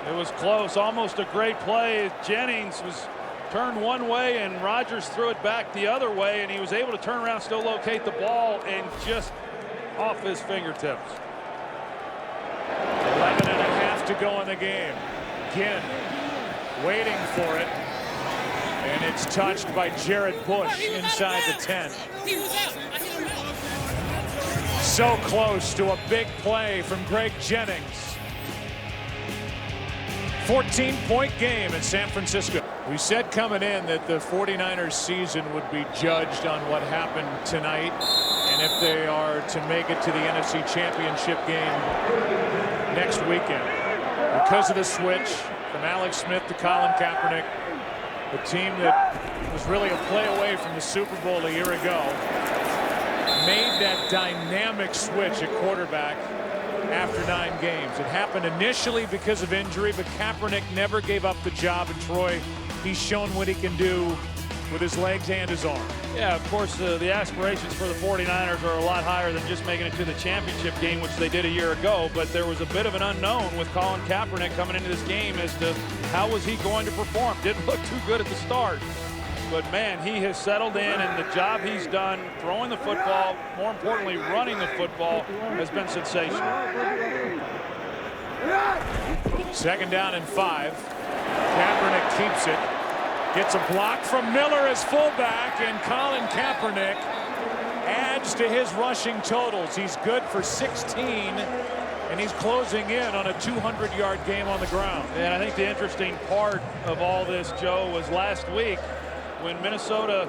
It was close, almost a great play. Jennings was turned one way, and Rodgers threw it back the other way, and he was able to turn around, still locate the ball, and just off his fingertips. 11.5 to go in the game. Ginn waiting for it, and it's touched by Jared Bush inside the 10. So close to a big play from Greg Jennings. 14-point game in San Francisco. We said coming in that the 49ers season would be judged on what happened tonight, and if they are to make it to the NFC Championship game next weekend. Because of the switch from Alex Smith to Colin Kaepernick, the team that was really a play away from the Super Bowl a year ago made that dynamic switch at quarterback after 9 games. It happened initially because of injury, but Kaepernick never gave up the job. And Troy, he's shown what he can do with his legs and his arm. Yeah, of course, the aspirations for the 49ers are a lot higher than just making it to the championship game, which they did a year ago. But there was a bit of an unknown with Colin Kaepernick coming into this game as to how was he going to perform. Didn't look too good at the start. But, man, he has settled in, and the job he's done throwing the football, more importantly, running the football, has been sensational. 2nd down and 5. Kaepernick keeps it. Gets a block from Miller as fullback, and Colin Kaepernick adds to his rushing totals. He's good for 16, and he's closing in on a 200-yard game on the ground. And I think the interesting part of all this, Joe, was last week when Minnesota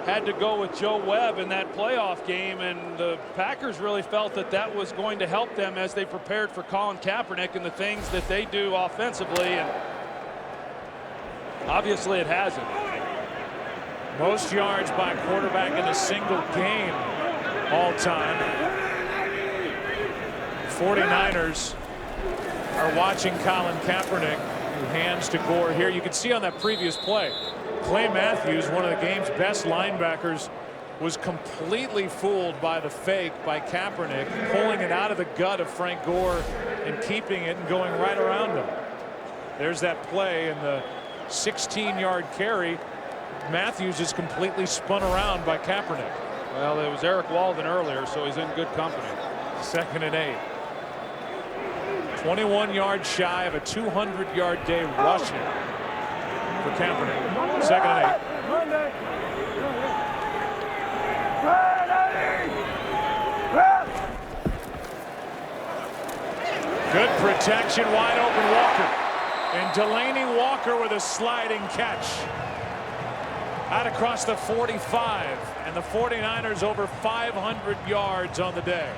had to go with Joe Webb in that playoff game, and the Packers really felt that that was going to help them as they prepared for Colin Kaepernick and the things that they do offensively, and obviously it hasn't. Most yards by quarterback in a single game all time. 49ers are watching Colin Kaepernick, who hands to Gore here. You can see on that previous play, Clay Matthews, one of the game's best linebackers, was completely fooled by the fake by Kaepernick, pulling it out of the gut of Frank Gore and keeping it and going right around him. There's that play, and the 16-yard carry. Matthews is completely spun around by Kaepernick. Well, it was Eric Walden earlier, so he's in good company. 2nd and 8. 21 yards shy of a 200-yard day rushing for Kaepernick. 2nd and 8. Good protection, wide open Walker. And Delaney Walker with a sliding catch. Out across the 45. And the 49ers over 500 yards on the day.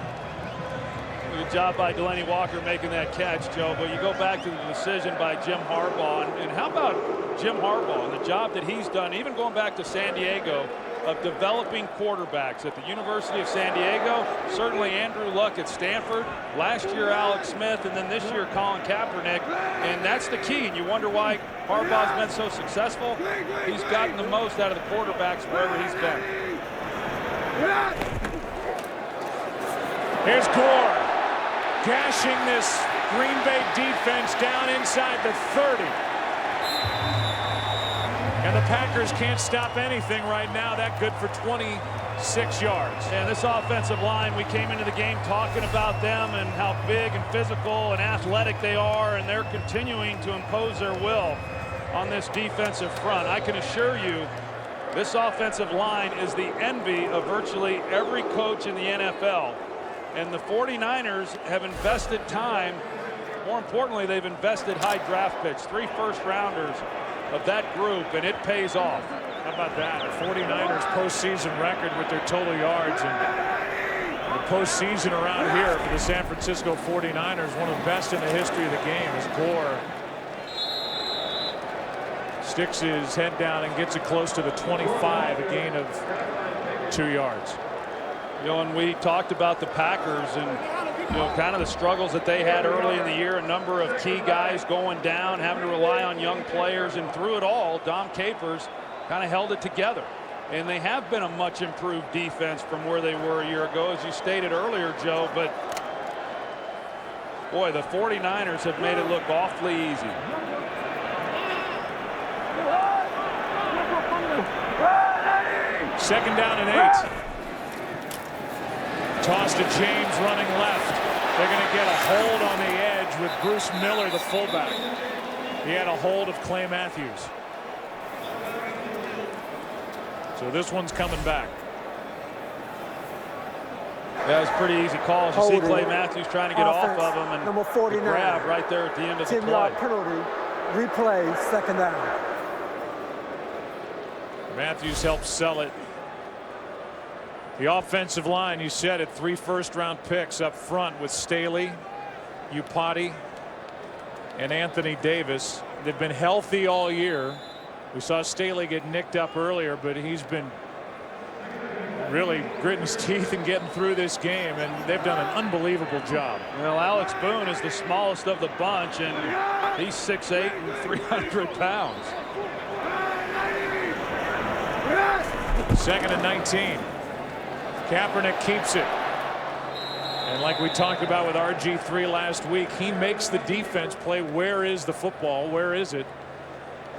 Good job by Delaney Walker making that catch, Joe. But you go back to the decision by Jim Harbaugh. And how about Jim Harbaugh and the job that he's done, even going back to San Diego, of developing quarterbacks at the University of San Diego. Certainly Andrew Luck at Stanford. Last year Alex Smith, and then this year Colin Kaepernick. And that's the key. And you wonder why Harbaugh's been so successful. He's gotten the most out of the quarterbacks wherever he's been. Here's Gore gashing this Green Bay defense down inside the 30. And the Packers can't stop anything right now. That good for 26 yards. And this offensive line, we came into the game talking about them and how big and physical and athletic they are, and they're continuing to impose their will on this defensive front. I can assure you this offensive line is the envy of virtually every coach in the NFL. And the 49ers have invested time. More importantly, they've invested high draft picks, 3 first-rounders of that group, and it pays off. How about that? The 49ers postseason record with their total yards, and the postseason around here for the San Francisco 49ers, one of the best in the history of the game, as Gore sticks his head down and gets it close to the 25, a gain of 2 yards. You know, and we talked about the Packers and, you know, kind of the struggles that they had early in the year. A number of key guys going down, having to rely on young players, and through it all, Dom Capers kind of held it together. And they have been a much improved defense from where they were a year ago, as you stated earlier, Joe. But boy, the 49ers have made it look awfully easy. Second down and 8. Toss to James running left. They're going to get a hold on the edge with Bruce Miller, the fullback. He had a hold of Clay Matthews. So this one's coming back. That was a pretty easy call. As you see Clay Matthews trying to get off of him, and number 49, grab right there at the end of the play. 10-yard penalty, replay, second down. Matthews helped sell it. The offensive line, you said it, 3 first-round picks up front with Staley, Upati, and Anthony Davis. They've been healthy all year. We saw Staley get nicked up earlier, but he's been really gritting his teeth and getting through this game, and they've done an unbelievable job. Well, Alex Boone is the smallest of the bunch, and he's 6'8" and 300 pounds. 2nd and 19. Kaepernick keeps it. And like we talked about with RG3 last week, he makes the defense play. Where is the football? Where is it?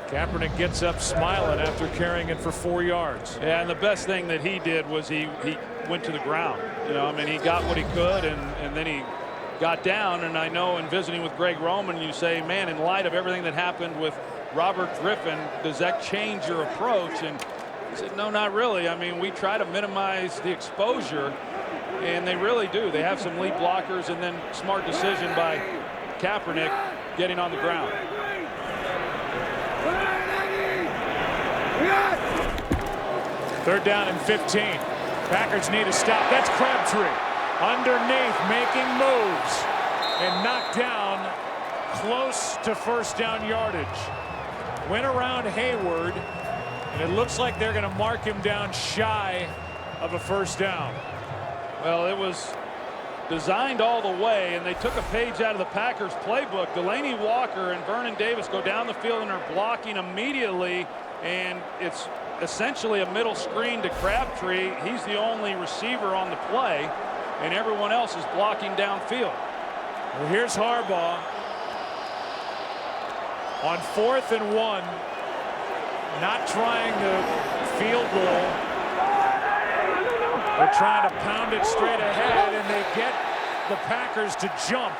Kaepernick gets up smiling after carrying it for 4 yards. Yeah, and the best thing that he did was he went to the ground. You know, I mean, he got what he could, and then he got down. And I know in visiting with Greg Roman, you say, man, in light of everything that happened with Robert Griffin, does that change your approach? And he said, no, not really. I mean, we try to minimize the exposure, and they really do. They have some lead blockers, and then smart decision by Kaepernick getting on the ground. Third down and 15. Packers need a stop. That's Crabtree underneath, making moves, and knocked down close to first down yardage. Went around Hayward, and it looks like they're going to mark him down shy of a first down. Well, it was designed all the way, and they took a page out of the Packers playbook. Delaney Walker and Vernon Davis go down the field and are blocking immediately, and it's essentially a middle screen to Crabtree. He's the only receiver on the play, and everyone else is blocking downfield. Well, here's Harbaugh on 4th and 1, not trying the field goal. They're trying to pound it straight ahead, and they get the Packers to jump,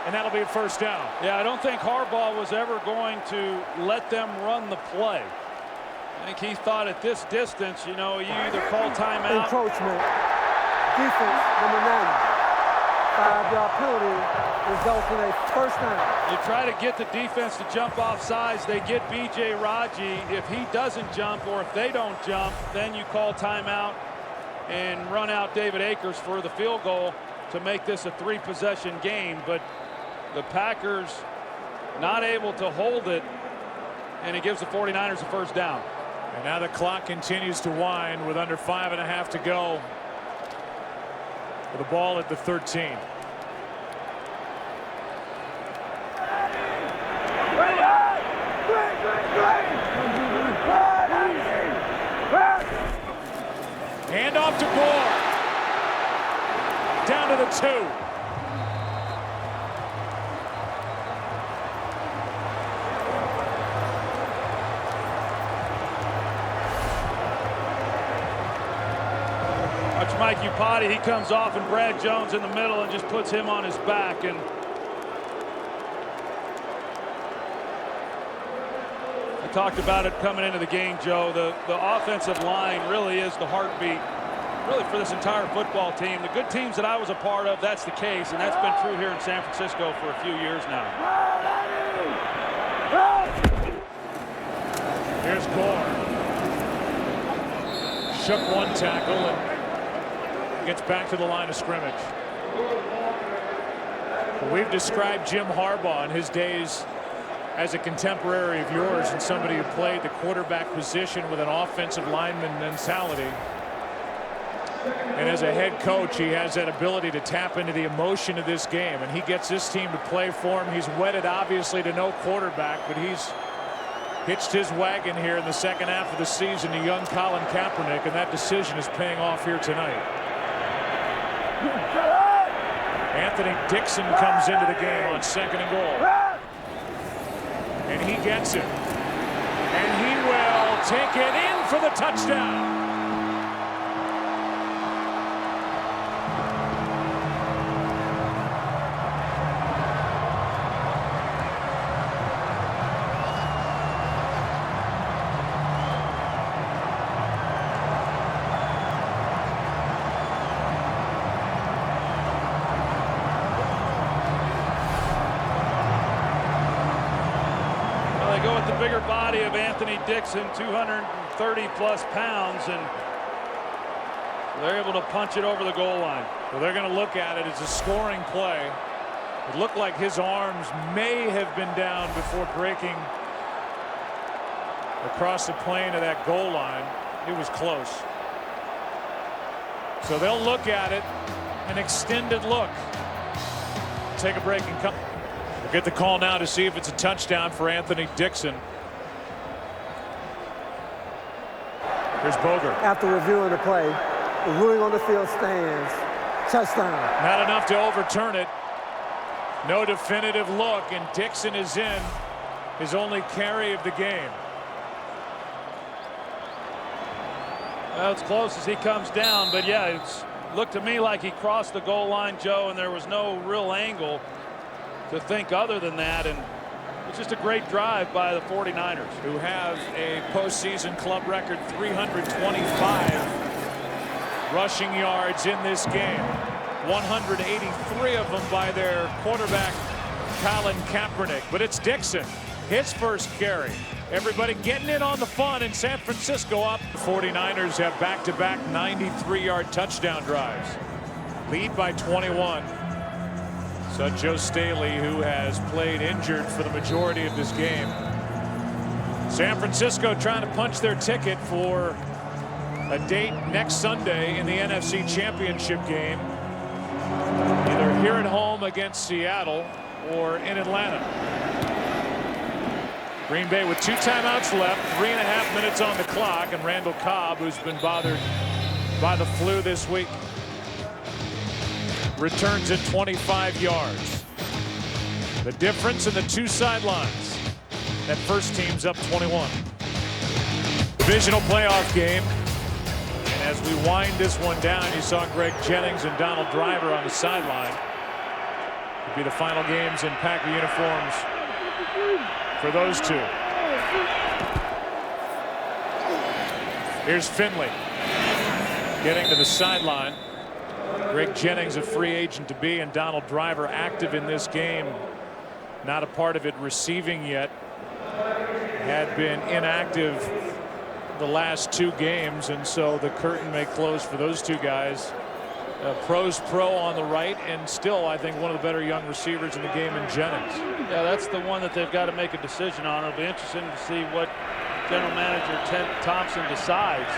and that'll be a first down. Yeah, I don't think Harbaugh was ever going to let them run the play. I think he thought at this distance, you know, you either call timeout. Encroachment. Defense, number 90. 5-yard penalty results in a first down. You try to get the defense to jump off sides. They get B.J. Raji. If he doesn't jump, or if they don't jump, then you call timeout and run out David Akers for the field goal to make this a 3-possession game. But the Packers not able to hold it, and it gives the 49ers a first down. And now the clock continues to wind with under 5.5 to go. With the ball at the 13. Hand off to Gore. Down to the 2. Mike Iupati, he comes off, and Brad Jones in the middle and just puts him on his back. And I talked about it coming into the game, Joe. The offensive line really is the heartbeat, really, for this entire football team. The good teams that I was a part of, that's the case, and that's been true here in San Francisco for a few years now. Here's Gore. Shook one tackle and gets back to the line of scrimmage. We've described Jim Harbaugh in his days as a contemporary of yours and somebody who played the quarterback position with an offensive lineman mentality. And as a head coach, he has that ability to tap into the emotion of this game, and he gets this team to play for him. He's wedded obviously to no quarterback, but he's hitched his wagon here in the second half of the season to young Colin Kaepernick, and that decision is paying off here tonight. Anthony Dixon comes into the game on 2nd and goal. And he gets it. And he will take it in for the touchdown. Bigger body of Anthony Dixon, 230+ pounds, and they're able to punch it over the goal line. Well, they're going to look at it as a scoring play. It looked like his arms may have been down before breaking across the plane of that goal line. It was close. So they'll look at it, an extended look. Take a break and come. We'll get the call now to see if it's a touchdown for Anthony Dixon. Here's Boger. After reviewing the play, the ruling on the field stands. Touchdown. Not enough to overturn it. No definitive look, and Dixon is in. His only carry of the game. Well, it's close as he comes down, but yeah, it's looked to me like he crossed the goal line, Joe, and there was no real angle to think other than that. And it's just a great drive by the 49ers, who have a postseason club record 325 rushing yards in this game. 183 of them by their quarterback, Colin Kaepernick. But it's Dixon, his first carry. Everybody getting in on the fun in San Francisco up. The 49ers have back-to-back 93-yard touchdown drives. Lead by 21. So Joe Staley, who has played injured for the majority of this game. San Francisco trying to punch their ticket for a date next Sunday in the NFC Championship game. Either here at home against Seattle or in Atlanta. Green Bay with 2 timeouts left, 3.5 minutes on the clock, and Randall Cobb, who's been bothered by the flu this week, returns at 25 yards. The difference in the 2 sidelines. That first team's up 21. Divisional playoff game. And as we wind this one down, you saw Greg Jennings and Donald Driver on the sideline. It'll be the final games in Packer uniforms for those two. Here's Finley getting to the sideline. Greg Jennings, a free agent to be, and Donald Driver active in this game. Not a part of it receiving yet. Had been inactive the last 2 games, and so the curtain may close for those 2 guys. Pro's pro on the right, and still I think one of the better young receivers in the game in Jennings. Yeah, that's the one that they've got to make a decision on. It'll be interesting to see what general manager Ted Thompson decides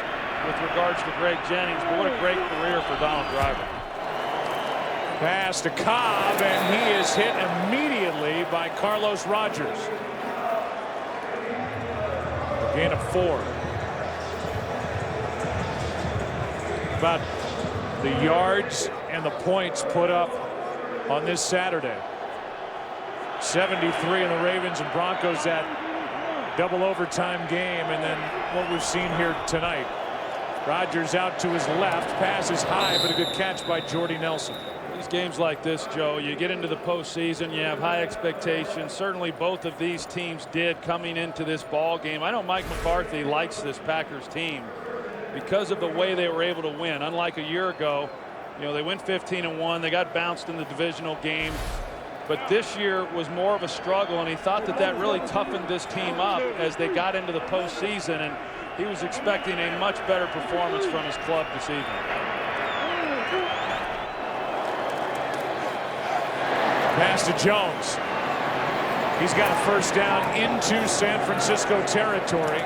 with regards to Greg Jennings. But what a great career for Donald Driver. Pass to Cobb, and he is hit immediately by Carlos Rogers. A gain of 4. About the yards and the points put up on this Saturday. 73 in the Ravens and Broncos, that double overtime game, and then what we've seen here tonight. Rodgers out to his left, pass is high, but a good catch by Jordy Nelson. These games like this, Joe, you get into the postseason, you have high expectations. Certainly both of these teams did coming into this ball game. I know Mike McCarthy likes this Packers team because of the way they were able to win. Unlike a year ago, you know, they went 15-1. They got bounced in the divisional game. But this year was more of a struggle, and he thought that that really toughened this team up as they got into the postseason, and he was expecting a much better performance from his club this evening. Pass to Jones. He's got a first down into San Francisco territory.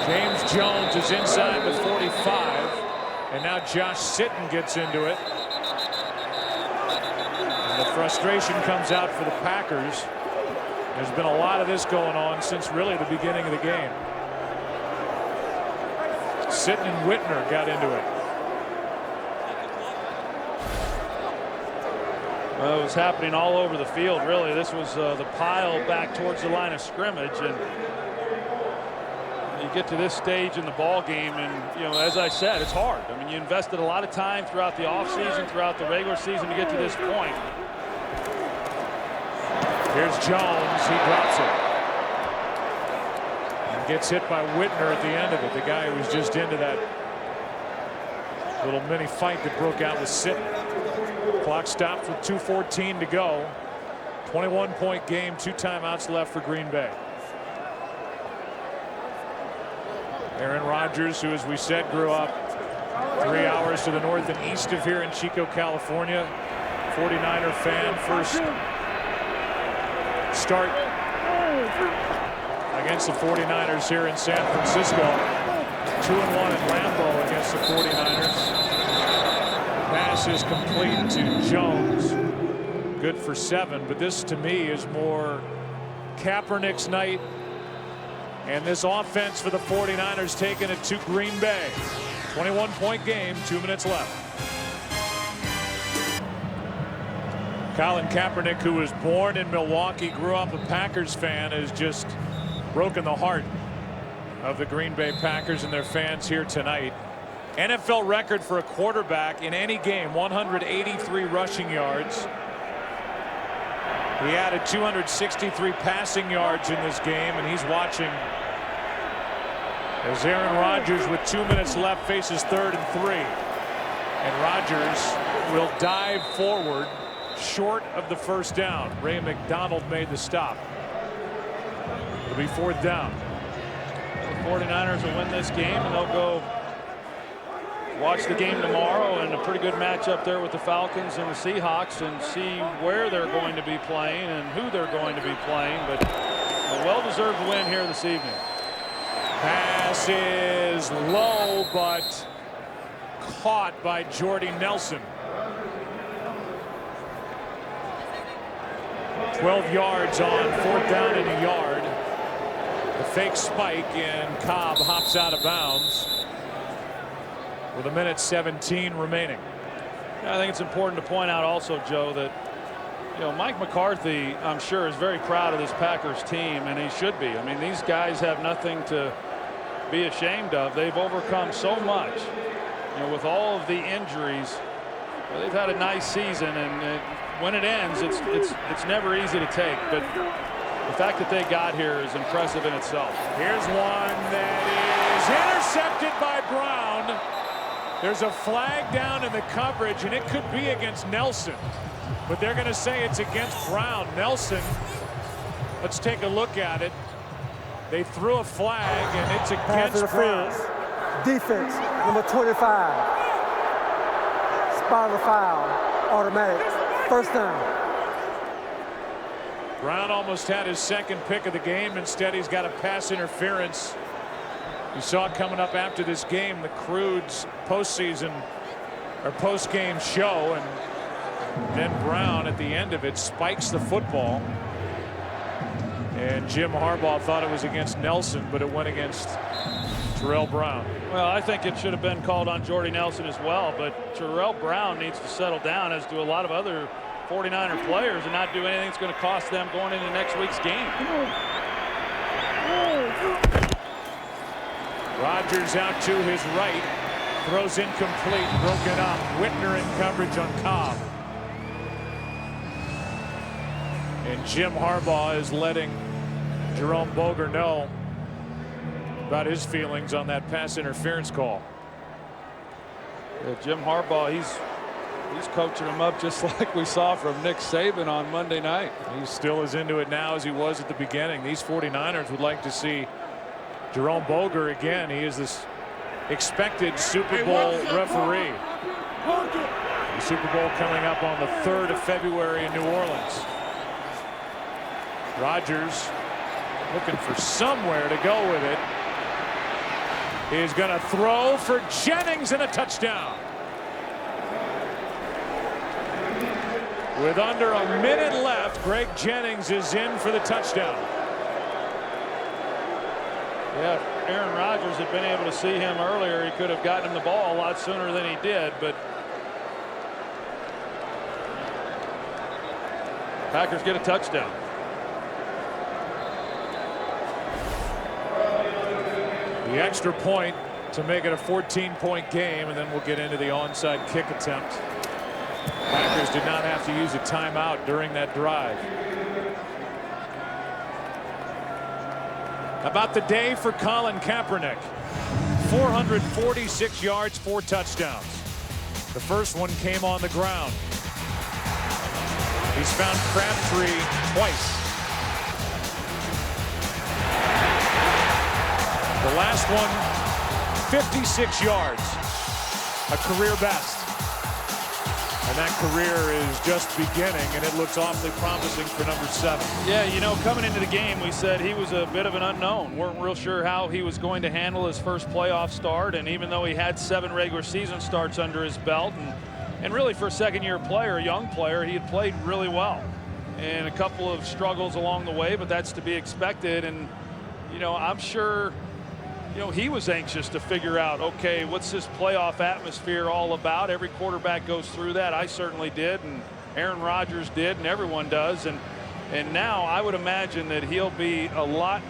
James Jones is inside the 45, and now Josh Sitton gets into it. And the frustration comes out for the Packers. There's been a lot of this going on since really the beginning of the game. Sitton and Whitner got into it. Well, it was happening all over the field, really. This was the pile back towards the line of scrimmage, and you get to this stage in the ball game, and, you know, as I said, it's hard. I mean, you invested a lot of time throughout the offseason, throughout the regular season to get to this point. Here's Jones. He drops it. And gets hit by Whitner at the end of it. The guy who was just into that little mini fight that broke out with Sitton. Clock stops with 2:14 to go. 21-point game, 2 timeouts left for Green Bay. Aaron Rodgers, who, as we said, grew up 3 hours to the north and east of here in Chico, California. 49er fan, first start against the 49ers here in San Francisco. 2-1 at Lambeau against the 49ers. Pass is complete to Jones. Good for 7, but this to me is more Kaepernick's night And this offense for the 49ers taking it to Green Bay. 21-point game, 2 minutes left. Colin Kaepernick, who was born in Milwaukee, grew up a Packers fan, has just broken the heart of the Green Bay Packers and their fans here tonight. NFL record for a quarterback in any game, 183 rushing yards. He added 263 passing yards in this game, and he's watching as Aaron Rodgers, with 2 minutes left, faces 3rd and 3. And Rodgers will dive forward short of the first down. Ray McDonald made the stop. It'll be 4th down. The 49ers will win this game, and they'll go watch the game tomorrow, and a pretty good matchup there with the Falcons and the Seahawks, and see where they're going to be playing and who they're going to be playing. But a well-deserved win here this evening. Pass is low, but caught by Jordy Nelson. 12 yards on 4th down and a yard. The fake spike, and Cobb hops out of bounds with 1:17 remaining. I think it's important to point out also, Joe, that Mike McCarthy, I'm sure, is very proud of this Packers team, and he should be. I mean, these guys have nothing to be ashamed of. They've overcome so much, with all of the injuries. They've had a nice season, and when it ends, it's never easy to take. But the fact that they got here is impressive in itself. Here's one that is intercepted by Brown. There's a flag down in the coverage, and it could be against Nelson, but they're going to say it's against Brown. Nelson, let's take a look at it. They threw a flag, and it's against Brown. Defense, number 25. Spot the foul, automatic. 1st down. Brown almost had his 2nd pick of the game. Instead, he's got a pass interference. You saw it coming up after this game, the Crude's postseason or post-game show, and then Brown at the end of it spikes the football. And Jim Harbaugh thought it was against Nelson, but it went against Terrell Brown. Well, I think it should have been called on Jordy Nelson as well, but Terrell Brown needs to settle down, as do a lot of other 49er players, and not do anything that's going to cost them going into next week's game. Rodgers out to his right, throws incomplete, broken up. Whitner in coverage on Cobb. And Jim Harbaugh is letting Jerome Boger know about his feelings on that pass interference call. Yeah, Jim Harbaugh, he's coaching him up just like we saw from Nick Saban on Monday night. He's still as into it now as he was at the beginning. These 49ers would like to see Jerome Boger again. He is this expected Super Bowl referee. The Super Bowl coming up on the 3rd of February in New Orleans. Rodgers looking for somewhere to go with it. He's going to throw for Jennings, and a touchdown. With under a minute left, Greg Jennings is in for the touchdown. Yeah, if Aaron Rodgers had been able to see him earlier, he could have gotten him the ball a lot sooner than he did, but Packers get a touchdown. The extra point to make it a 14-point game, and then we'll get into the onside kick attempt. Packers did not have to use a timeout during that drive. About the day for Colin Kaepernick. 446 yards, 4 touchdowns. The first one came on the ground. He's found Crabtree twice. The last one, 56 yards, a career best. And that career is just beginning, and it looks awfully promising for number 7. Yeah, coming into the game, we said he was a bit of an unknown. Weren't real sure how he was going to handle his first playoff start, and even though he had 7 regular season starts under his belt, and really for a second-year player, a young player, he had played really well. And a couple of struggles along the way, but that's to be expected. And you know, I'm sure, you know, he was anxious to figure out, okay, what's this playoff atmosphere all about? Every quarterback goes through that. I certainly did, and Aaron Rodgers did, and everyone does. And now I would imagine that he'll be a lot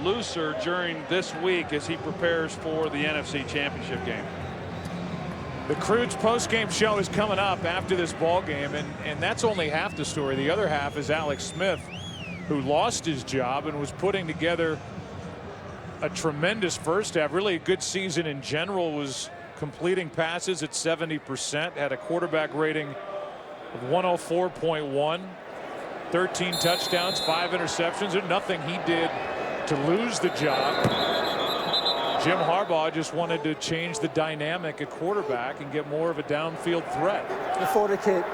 looser during this week as he prepares for the NFC Championship game. The Croods post-game show is coming up after this ball game, and that's only half the story. The other half is Alex Smith, who lost his job and was putting together a tremendous first half, really a good season in general, was completing passes at 70%, had a quarterback rating of 104.1, 13 touchdowns, 5 interceptions. There's nothing he did to lose the job. Jim Harbaugh just wanted to change the dynamic at quarterback and get more of a downfield threat. Before the kick,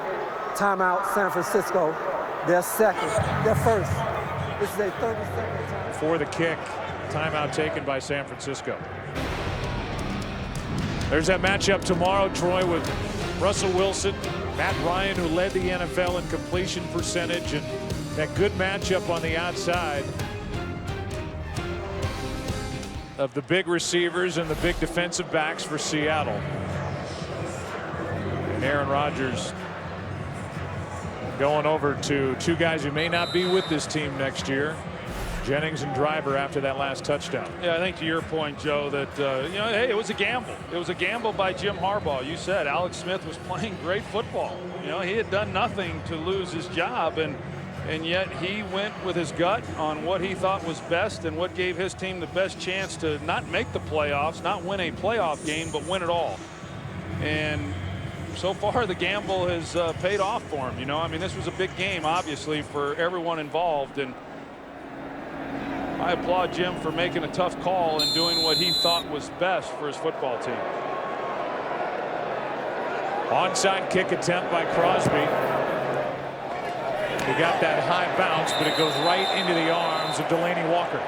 timeout, San Francisco. They're second. They're first. This is a 30-second time. Before the kick, timeout taken by San Francisco. There's that matchup tomorrow, Troy, with Russell Wilson, Matt Ryan, who led the NFL in completion percentage, and that good matchup on the outside of the big receivers and the big defensive backs for Seattle. And Aaron Rodgers going over to two guys who may not be with this team next year, Jennings and Driver, after that last touchdown. Yeah, I think to your point, Joe, that you know, hey, it was a gamble. It was a gamble by Jim Harbaugh. You said Alex Smith was playing great football. You know, he had done nothing to lose his job, and yet he went with his gut on what he thought was best and what gave his team the best chance to not make the playoffs, not win a playoff game, but win it all. And so far, the gamble has paid off for him. You know, I mean, this was a big game, obviously, for everyone involved, and I applaud Jim for making a tough call and doing what he thought was best for his football team. Onside kick attempt by Crosby. He got that high bounce, but it goes right into the arms of Delaney Walker.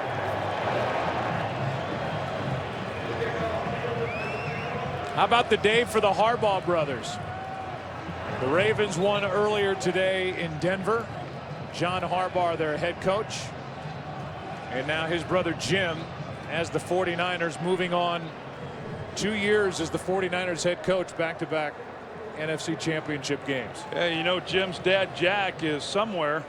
How about the day for the Harbaugh brothers? The Ravens won earlier today in Denver. John Harbaugh, their head coach. And now his brother Jim as the 49ers, moving on 2 years as the 49ers head coach, back-to-back NFC Championship games. Yeah, you know, Jim's dad Jack is somewhere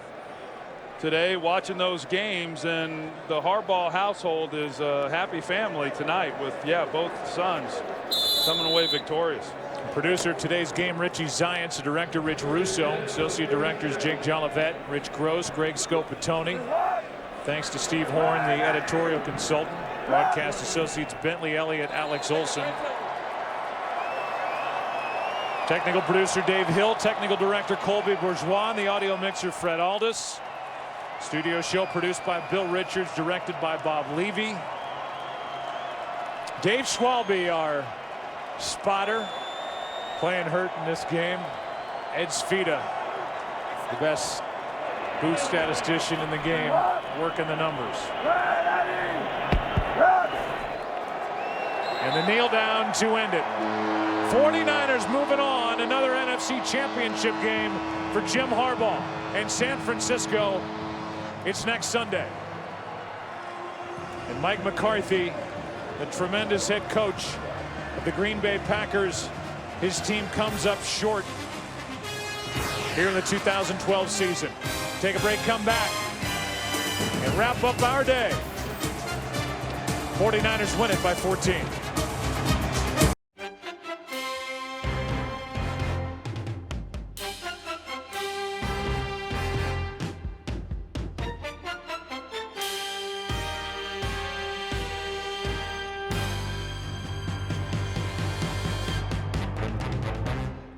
today watching those games, and the Harbaugh household is a happy family tonight with, yeah, both sons coming away victorious. Producer of today's game, Richie Zients, the director, Rich Russo, associate directors, Jake Jolivet, Rich Gross, Greg Scopatoni. Thanks to Steve Horn, the editorial consultant, broadcast associates Bentley Elliott, Alex Olson. Technical producer Dave Hill, technical director Colby Bourgeois, and the audio mixer Fred Aldis. Studio show produced by Bill Richards, directed by Bob Levy. Dave Schwalbe, our spotter, playing hurt in this game. Ed Sfida, the best booth statistician in the game, working the numbers. And the kneel down to end it. 49ers moving on, another NFC Championship game for Jim Harbaugh. And San Francisco, it's next Sunday. And Mike McCarthy, the tremendous head coach of the Green Bay Packers, his team comes up short here in the 2012 season. Take a break, come back, and wrap up our day. 49ers win it by 14.